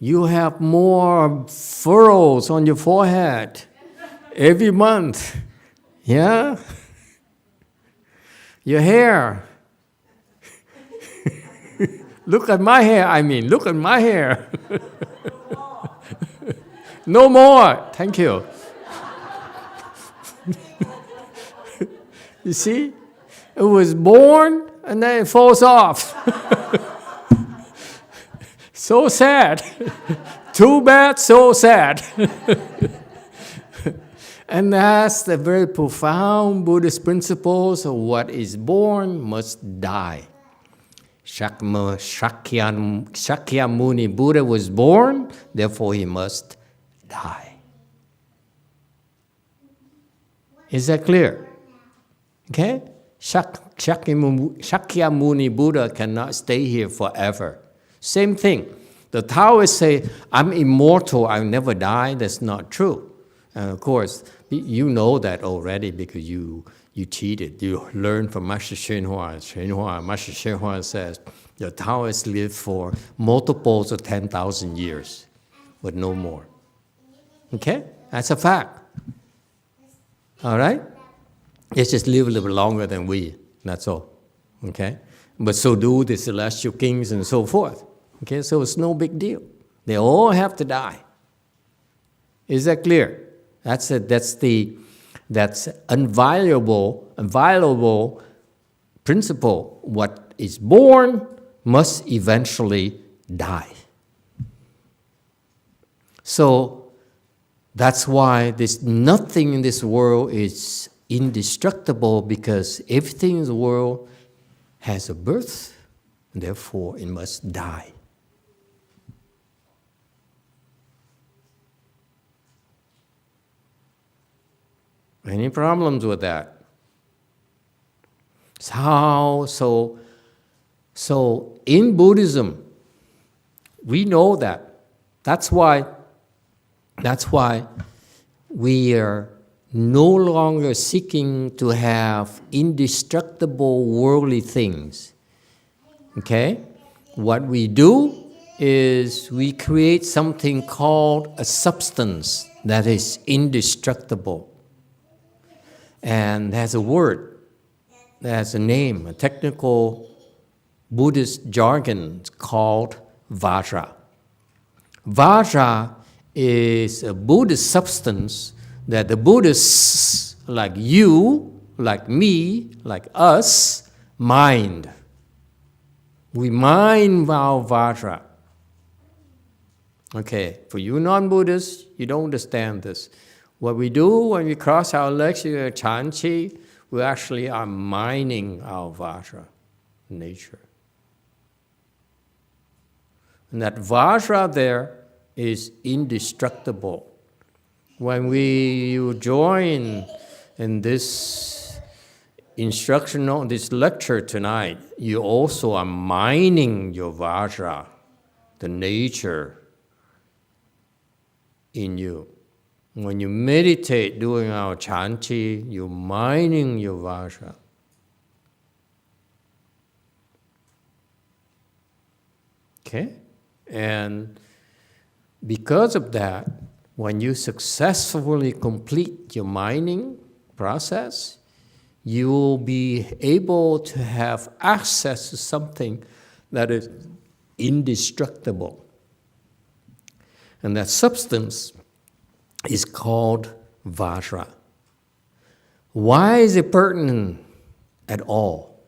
You have more furrows on your forehead every month. Yeah? Your hair. Look at my hair, look at my hair. No more, thank you. You see? It was born and then it falls off. So sad. Too bad, so sad. And that's the very profound Buddhist principles of what is born must die. Shakyamuni Buddha was born, therefore he must die. Is that clear? Okay? Shakyamuni Buddha cannot stay here forever. Same thing. The Taoists say, I'm immortal, I'll never die. That's not true. And of course, you know that already because you cheated. You learned from Master YongHua. Master YongHua says, the Taoists live for multiples of 10,000 years, but no more. Okay? That's a fact. All right? They just live a little longer than we. That's all. Okay? But so do the celestial kings and so forth. Okay, so it's no big deal. They all have to die. Is that clear? That's inviolable principle. What is born must eventually die. So that's why there's nothing in this world is indestructible, because everything in the world has a birth, and therefore it must die. Any problems with that? So in Buddhism, we know that. That's why we are no longer seeking to have indestructible worldly things. Okay? What we do is we create something called a substance that is indestructible. And there's a word, there's a name, a technical Buddhist jargon called Vajra. Vajra is a Buddhist substance that the Buddhists, like you, like me, like us, mind. We mind our Vajra. Okay, for you non-Buddhists, you don't understand this. What we do when we cross our legs, chanchi, we actually are mining our Vajra, nature. And that Vajra there is indestructible. When you join in this instructional, this lecture tonight, you also are mining your Vajra, the nature in you. When you meditate doing our chanti, you're mining your Vajra. Okay? And because of that, when you successfully complete your mining process, you will be able to have access to something that is indestructible. And that substance is called Vajra. Why is it pertinent at all?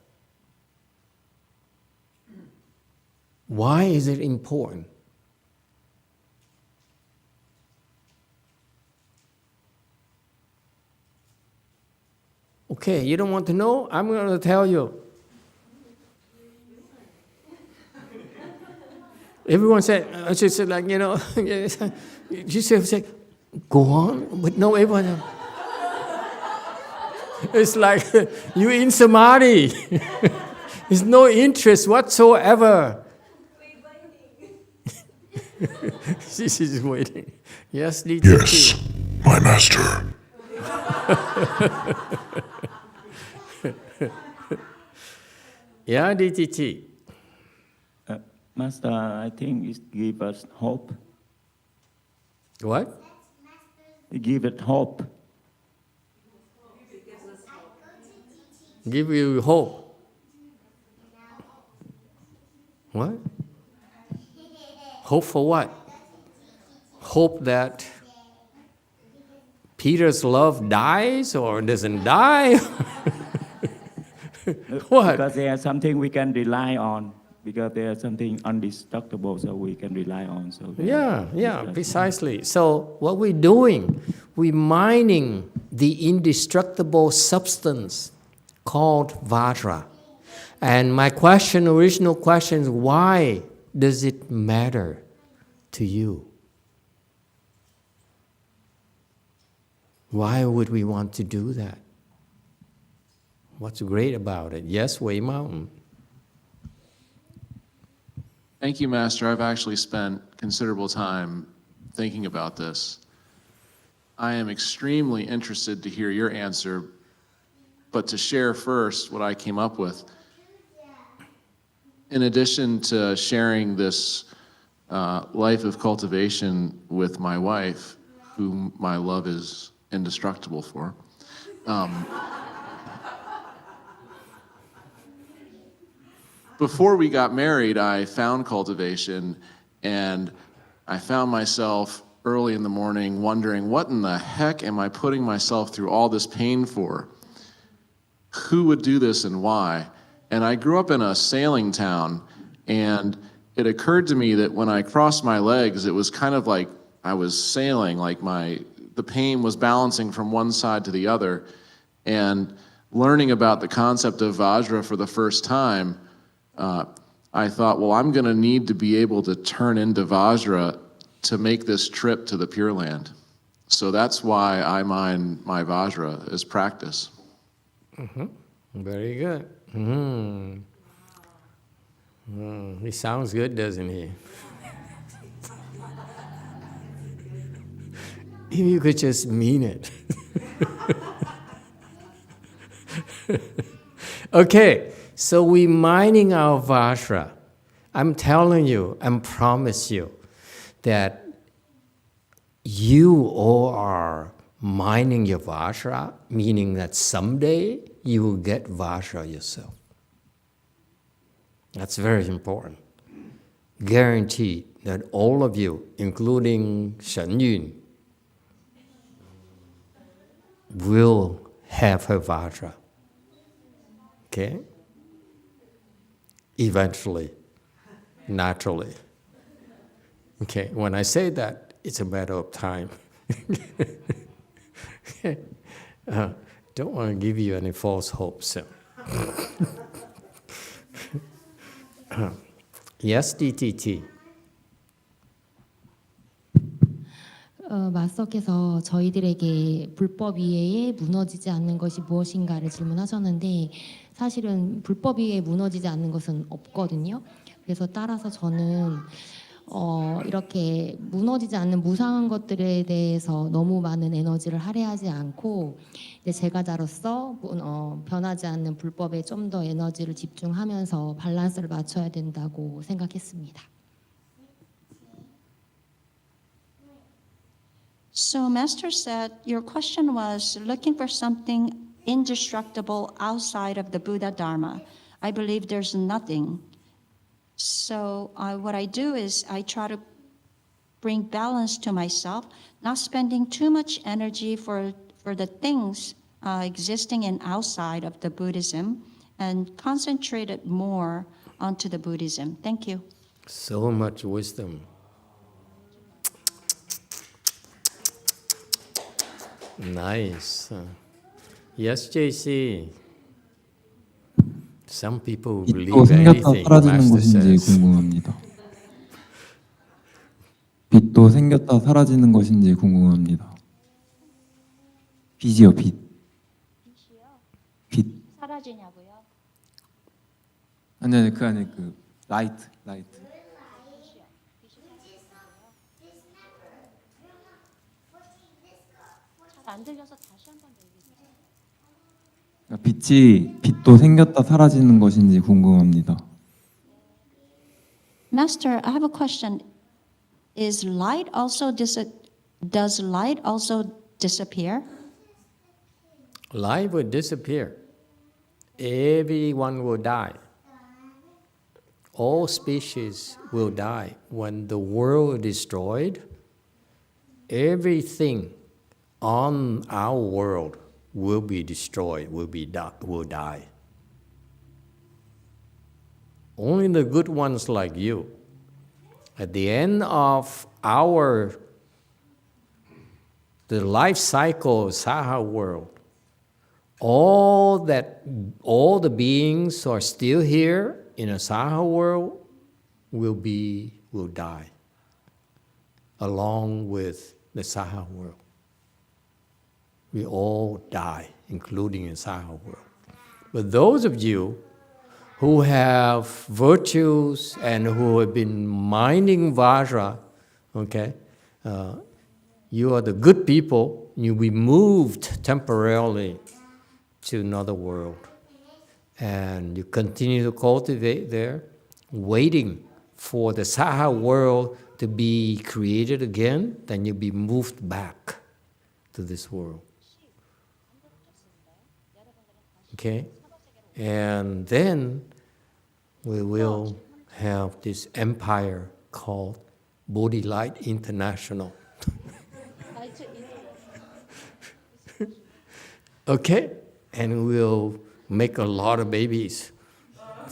Why is it important? Okay, you don't want to know? I'm going to tell you. Everyone said, she said, like, you know, she said, go on, but no, everyone. It's like you in samadhi. There's no interest whatsoever. She's just waiting. Yes, DTT. Yes, my master. Yeah, DTT. Master, I think it gives us hope. What? It gives it hope. Give you hope. What? Hope for what? Hope that Peter's love dies or doesn't die? What? Because there's something we can rely on. Because there's something indestructible, so we can rely on. So yeah, precisely. So what we're doing, we're mining the indestructible substance called Vajra. And my question, original question is, why does it matter to you? Why would we want to do that? What's great about it? Yes, Wei Mountain. Thank you, Master. I've actually spent considerable time thinking about this. I am extremely interested to hear your answer, but to share first what I came up with. In addition to sharing this life of cultivation with my wife, whom my love is indestructible for, before we got married, I found cultivation, and I found myself early in the morning wondering, what in the heck am I putting myself through all this pain for? Who would do this and why? And I grew up in a sailing town, and it occurred to me that when I crossed my legs, it was kind of like I was sailing, like the pain was balancing from one side to the other. And learning about the concept of Vajra for the first time, I thought, well, I'm going to need to be able to turn into Vajra to make this trip to the Pure Land. So that's why I mine my Vajra as practice. Mm-hmm. Very good. He sounds good, doesn't he? If you could just mean it. Okay, so we're mining our Vajra. I'm telling you, I promise you that you all are mining your Vajra, meaning that someday you will get Vajra yourself. That's very important. Guaranteed that all of you, including Shen Yun, will have her Vajra. Okay? Eventually, naturally. Okay, when I say that, it's a matter of time. Don't want to give you any false hopes. Yes, DTT. 마스터께서 저희들에게 불법 이외에 무너지지 않는 것이 무엇인가를 질문하셨는데 사실은 불법 이외에 무너지지 않는 것은 없거든요. 그래서 따라서 저는 이렇게 무너지지 않는 무상한 것들에 대해서 너무 많은 에너지를 할애하지 않고 제가 자로서 변하지 않는 불법에 좀 더 에너지를 집중하면서 밸런스를 맞춰야 된다고 생각했습니다. So Master said, your question was looking for something indestructible outside of the Buddha Dharma. I believe there's nothing. So what I do is I try to bring balance to myself, not spending too much energy for the things existing and outside of the Buddhism, and concentrate it more onto the Buddhism. Thank you. So much wisdom. Nice. Yes, JC. Some people 빛도 believe 생겼다 anything 사라지는 Master 것인지 says. 궁금합니다. 빛도 생겼다 사라지는 것인지 궁금합니다. 빛이요, 빛. 빛. 사라지냐고요? 아니, 그 안에 그 라이트. 안 들려서 다시 한번 얘기해 주세요. 빛도 생겼다 사라지는 것인지 궁금합니다. Master, I have a question. Is light also does light also disappear? Life will disappear. Everyone will die. All species will die. When the world is destroyed, everything on our world will be destroyed, will die. Only the good ones like you, at the end of the life cycle of Saha world, all the beings who are still here in a Saha world will die, along with the Saha world. We all die, including in Saha world. But those of you who have virtues and who have been minding Vajra, okay, you are the good people. You'll be moved temporarily to another world. And you continue to cultivate there, waiting for the Saha world to be created again, then you'll be moved back to this world. Okay? And then we will have this empire called Bodhi Light International. Okay? And we'll make a lot of babies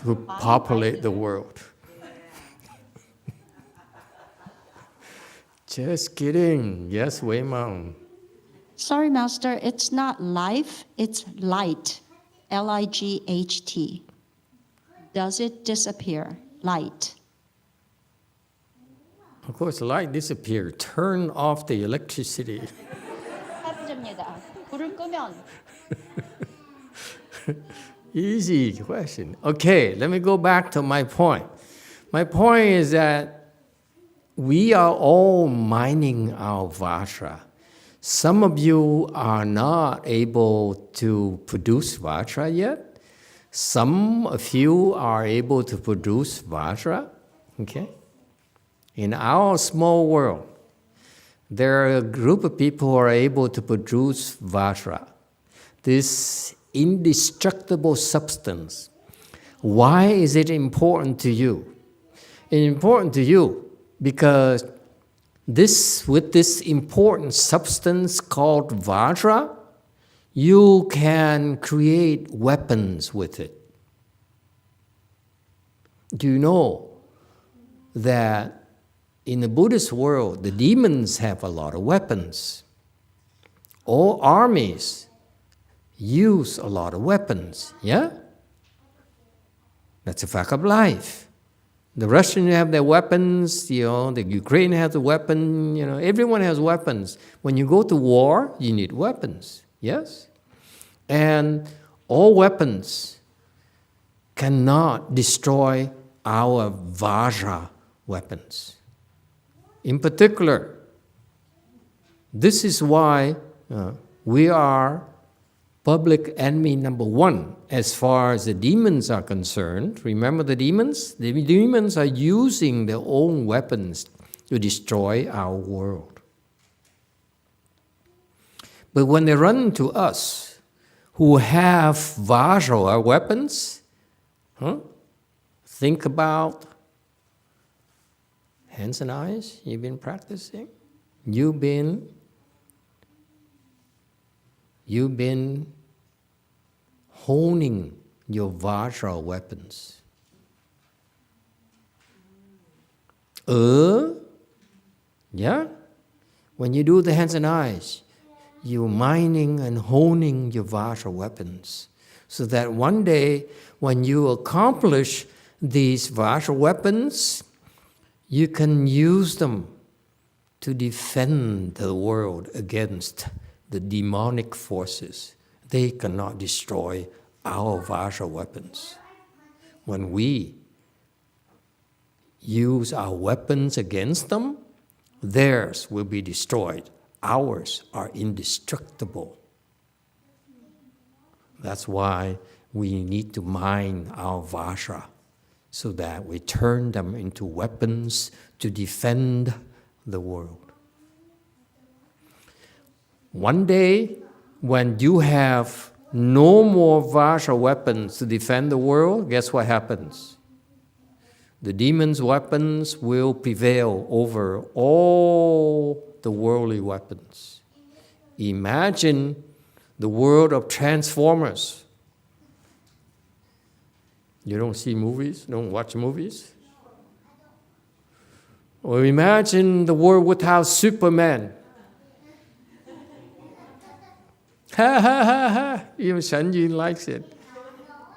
to populate the world. Just kidding. Yes, Wei Mom. Sorry, Master, it's not life, it's light. Light. Does it disappear? Light. Of course, light disappears. Turn off the electricity. 불을 끄면. Easy question. Okay, let me go back to my point. My point is that we are all mining our Vajra. Some of you are not able to produce Vajra yet. Some of you are able to produce Vajra. Okay? In our small world, there are a group of people who are able to produce Vajra, this indestructible substance. Why is it important to you? It's important to you because with this important substance called Vajra, you can create weapons with it. Do you know that in the Buddhist world, the demons have a lot of weapons? All armies use a lot of weapons, yeah? That's a fact of life. The Russians have their weapons, the Ukraine has a weapon, everyone has weapons. When you go to war, you need weapons, yes? And all weapons cannot destroy our Vajra weapons. In particular, this is why we are public enemy number one as far as the demons are concerned. Remember the demons? The demons are using their own weapons to destroy our world. But when they run into us, who have Vajra weapons, think about hands and eyes. You've been practicing. You've been honing your Vajra weapons. Yeah? When you do the hands and eyes, you're mining and honing your Vajra weapons, so that one day when you accomplish these Vajra weapons, you can use them to defend the world against the demonic forces. They cannot destroy our Vajra weapons. When we use our weapons against them, theirs will be destroyed. Ours are indestructible. That's why we need to mine our Vajra, so that we turn them into weapons to defend the world. One day, when you have no more Vajra weapons to defend the world, guess what happens? The demons' weapons will prevail over all the worldly weapons. Imagine the world of Transformers. You don't see movies, don't watch movies? Or imagine the world without Superman. Ha ha ha ha! Even Shen Yun likes it.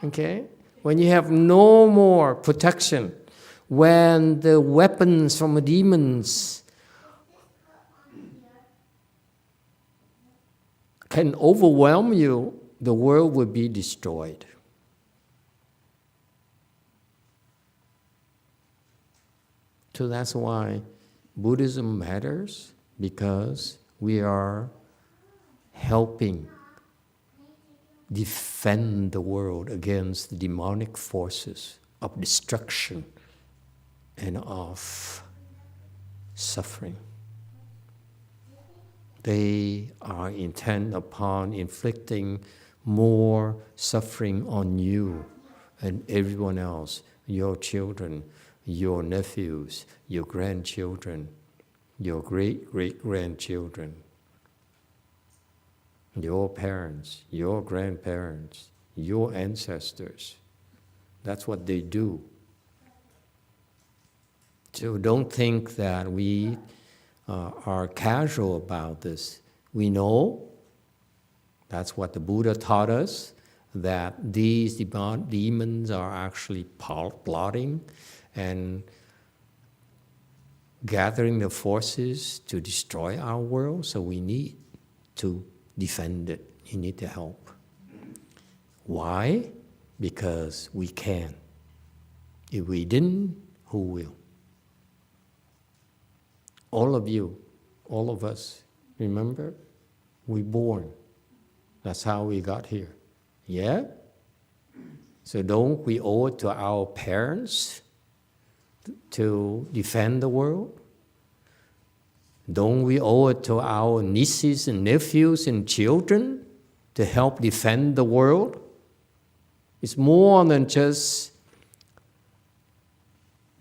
Okay? When you have no more protection, when the weapons from the demons can overwhelm you, the world will be destroyed. So that's why Buddhism matters, because we are helping defend the world against the demonic forces of destruction and of suffering. They are intent upon inflicting more suffering on you and everyone else, your children, your nephews, your grandchildren, your great-great-grandchildren, your parents, your grandparents, your ancestors. That's what they do. So don't think that we are casual about this. We know, that's what the Buddha taught us, that these demons are actually plotting and gathering the forces to destroy our world, so we need to defend it. You need to help. Why? Because we can. If we didn't, who will? All of you, all of us, remember? We're born. That's how we got here. Yeah? So don't we owe it to our parents to defend the world? Don't we owe it to our nieces and nephews and children to help defend the world? It's more than just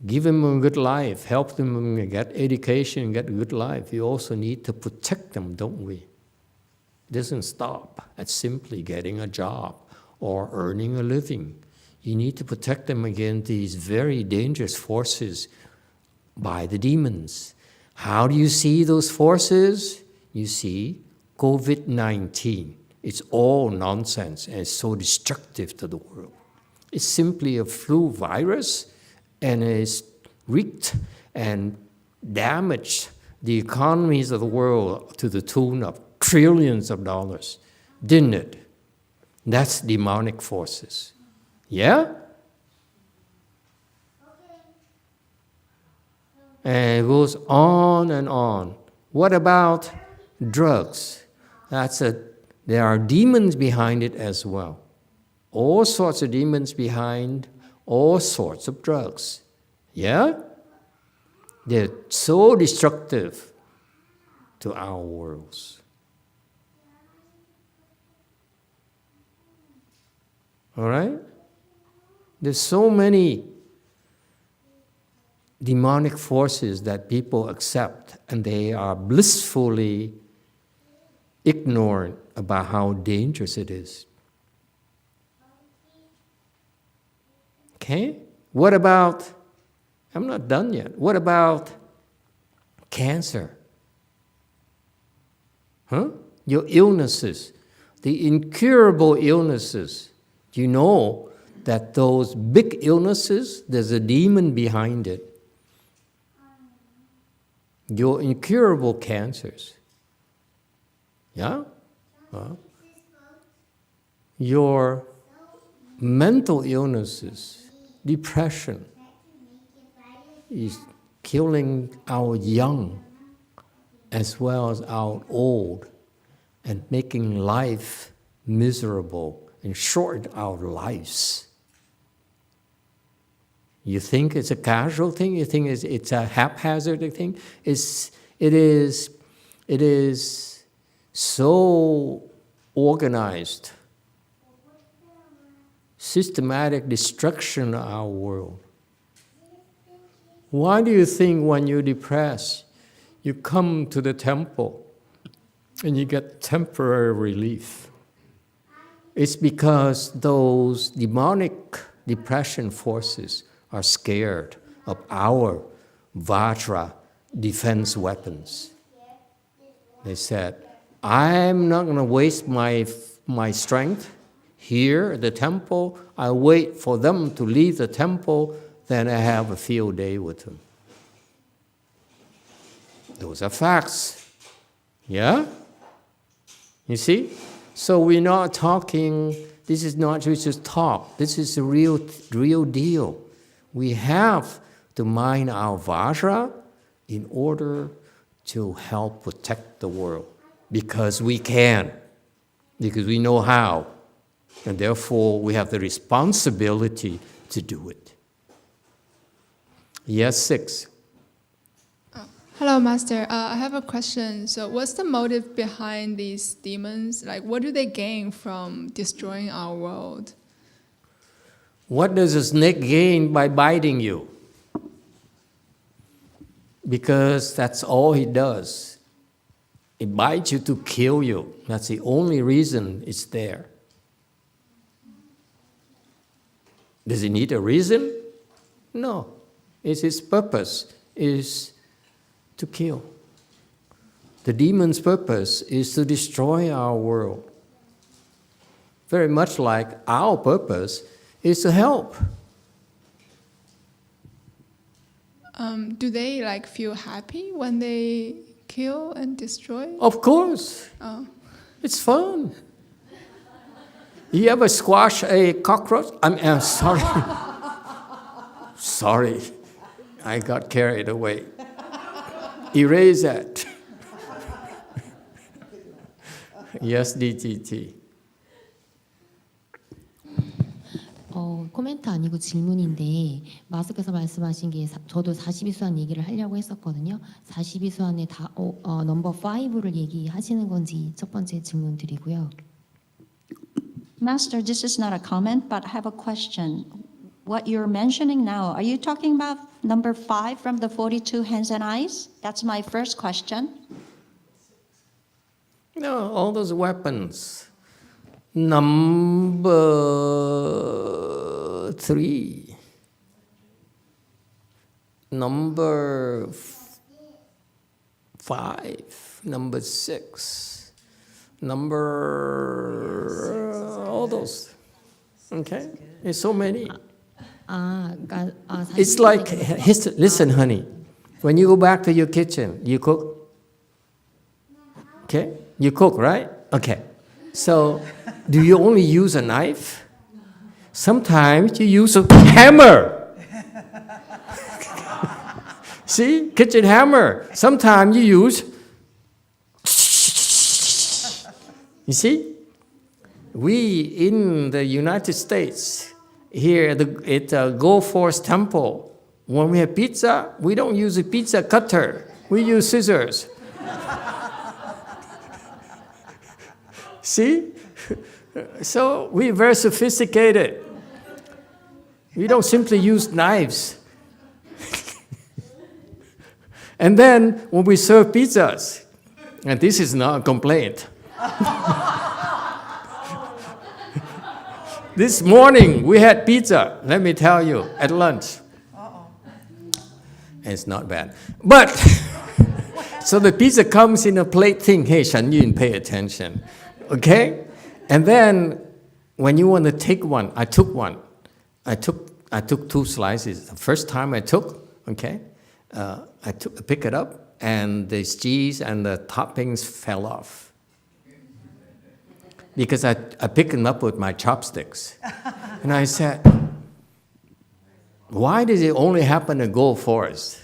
give them a good life, help them get education, get a good life. We also need to protect them, don't we? It doesn't stop at simply getting a job or earning a living. You need to protect them against these very dangerous forces by the demons. How do you see those forces? You see COVID-19. It's all nonsense and it's so destructive to the world. It's simply a flu virus and it's wreaked and damaged the economies of the world to the tune of trillions of dollars, didn't it? That's demonic forces. Yeah? And it goes on and on. What about drugs? There are demons behind it as well. All sorts of demons behind all sorts of drugs. Yeah? They're so destructive to our worlds. All right? There's so many demonic forces that people accept, and they are blissfully ignorant about how dangerous it is. Okay? What about, I'm not done yet, what about cancer? Your illnesses, the incurable illnesses. Do you know that those big illnesses, there's a demon behind it? Your incurable cancers. Yeah? Your mental illnesses, depression, is killing our young as well as our old and making life miserable and short our lives. You think it's a casual thing? You think it's a haphazard thing? It is so organized, systematic destruction of our world. Why do you think when you're depressed, you come to the temple and you get temporary relief? It's because those demonic depression forces are scared of our Vajra defense weapons. They said, I'm not going to waste my strength here at the temple. I wait for them to leave the temple, then I have a field day with them. Those are facts. Yeah? You see? So we're not talking, this is not just talk, this is the real deal. We have to mind our Vajra in order to help protect the world. Because we can, because we know how. And therefore, we have the responsibility to do it. Yes, 6. Hello, Master. I have a question. So what's the motive behind these demons? Like, what do they gain from destroying our world? What does a snake gain by biting you? Because that's all he does. It bites you to kill you. That's the only reason it's there. Does it need a reason? No. It's its purpose is to kill. The demon's purpose is to destroy our world. Very much like our purpose is to help. Do they feel happy when they kill and destroy? Of course. Oh. It's fun. You ever squash a cockroach? I'm sorry. Sorry. I got carried away. Erase that. Yes, DTT. 코멘트 아니고 질문인데 마스크에서 말씀하신 게 저도 42수한 얘기를 하려고 했었거든요. 42수안의 넘버 5를 얘기하시는 건지 첫 번째 질문 드리고요. Master, this is not a comment, but I have a question. What you're mentioning now, are you talking about number 5 from the 42 hands and eyes? That's my first question. No, all those weapons. Number 3. Number 5. Number 6. Number... all those. Okay? There's so many. It's like, listen, honey. When you go back to your kitchen, you cook. Okay? You cook, right? Okay. So, do you only use a knife? Sometimes you use a hammer. See? Kitchen hammer. Sometimes you use... You see? We, in the United States, here at the Go Force Temple, when we have pizza, we don't use a pizza cutter. We use scissors. See? So we're very sophisticated. We don't simply use knives. And then when we serve pizzas, and this is not a complaint. This morning we had pizza, let me tell you, at lunch. It's not bad. But, so the pizza comes in a plate thing. Hey, Shan Yun, pay attention. Okay? And then, when you want to take one, I took one. I took 2 slices. The first time I took, okay, I pick it up, and the cheese and the toppings fell off. Because I picked them up with my chopsticks. And I said, why does it only happen to Go Forest?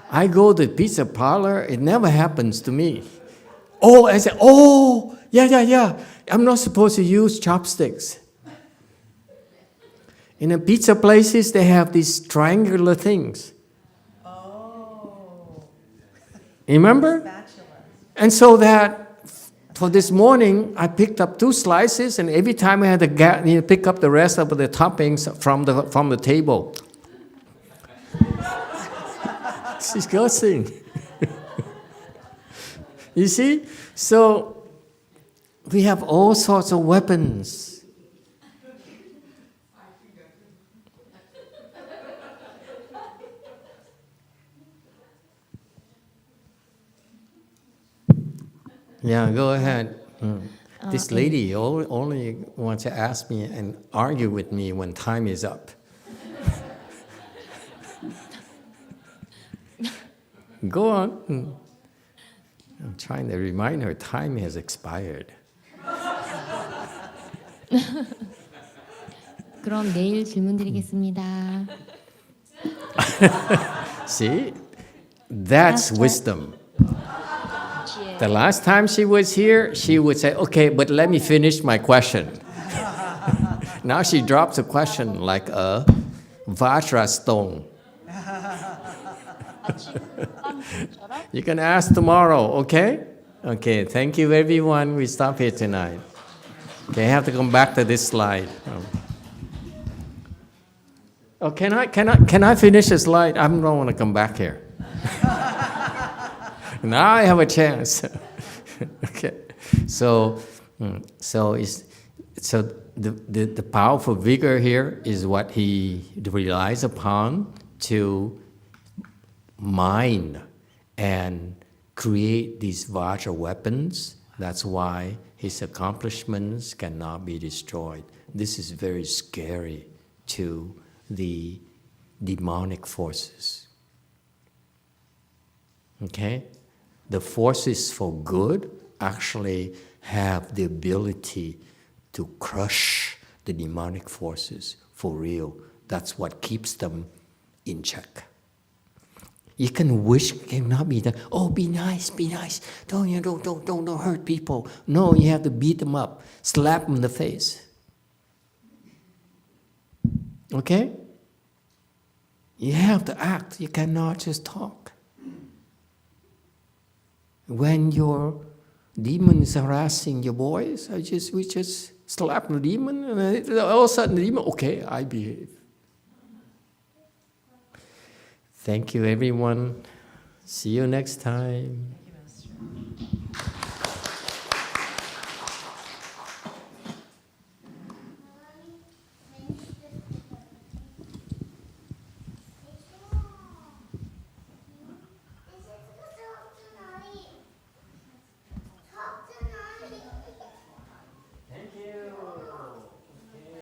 I go to the pizza parlor, it never happens to me. Oh, I said, oh, yeah. I'm not supposed to use chopsticks. In the pizza places, they have these triangular things. Oh. Remember? And so that, for this morning, I picked up 2 slices, and every time I had to pick up the rest of the toppings from the table. It's disgusting. You see? So, we have all sorts of weapons. Yeah, go ahead. This lady only wants to ask me and argue with me when time is up. Go on. I'm trying to remind her time has expired. 그럼 내일 질문 드리겠습니다. See? That's wisdom. The last time she was here, she would say, okay, but let me finish my question. Now she drops a question like a Vajra stone. You can ask tomorrow, okay? Okay, thank you everyone. We stop here tonight. Okay, I have to come back to this slide. Oh, can I finish the slide? I don't want to come back here. Now I have a chance. Okay, so the powerful vigor here is what he relies upon to mine and create these Vajra weapons. That's why his accomplishments cannot be destroyed. This is very scary to the demonic forces. Okay? The forces for good actually have the ability to crush the demonic forces for real. That's what keeps them in check. You can wish, cannot be that, oh, be nice, don't hurt people. No, you have to beat them up, slap them in the face. Okay? You have to act. You cannot just talk. When your demon is harassing your boys, we just slap the demon, and all of a sudden the demon, okay, I behave. Thank you, everyone. See you next time.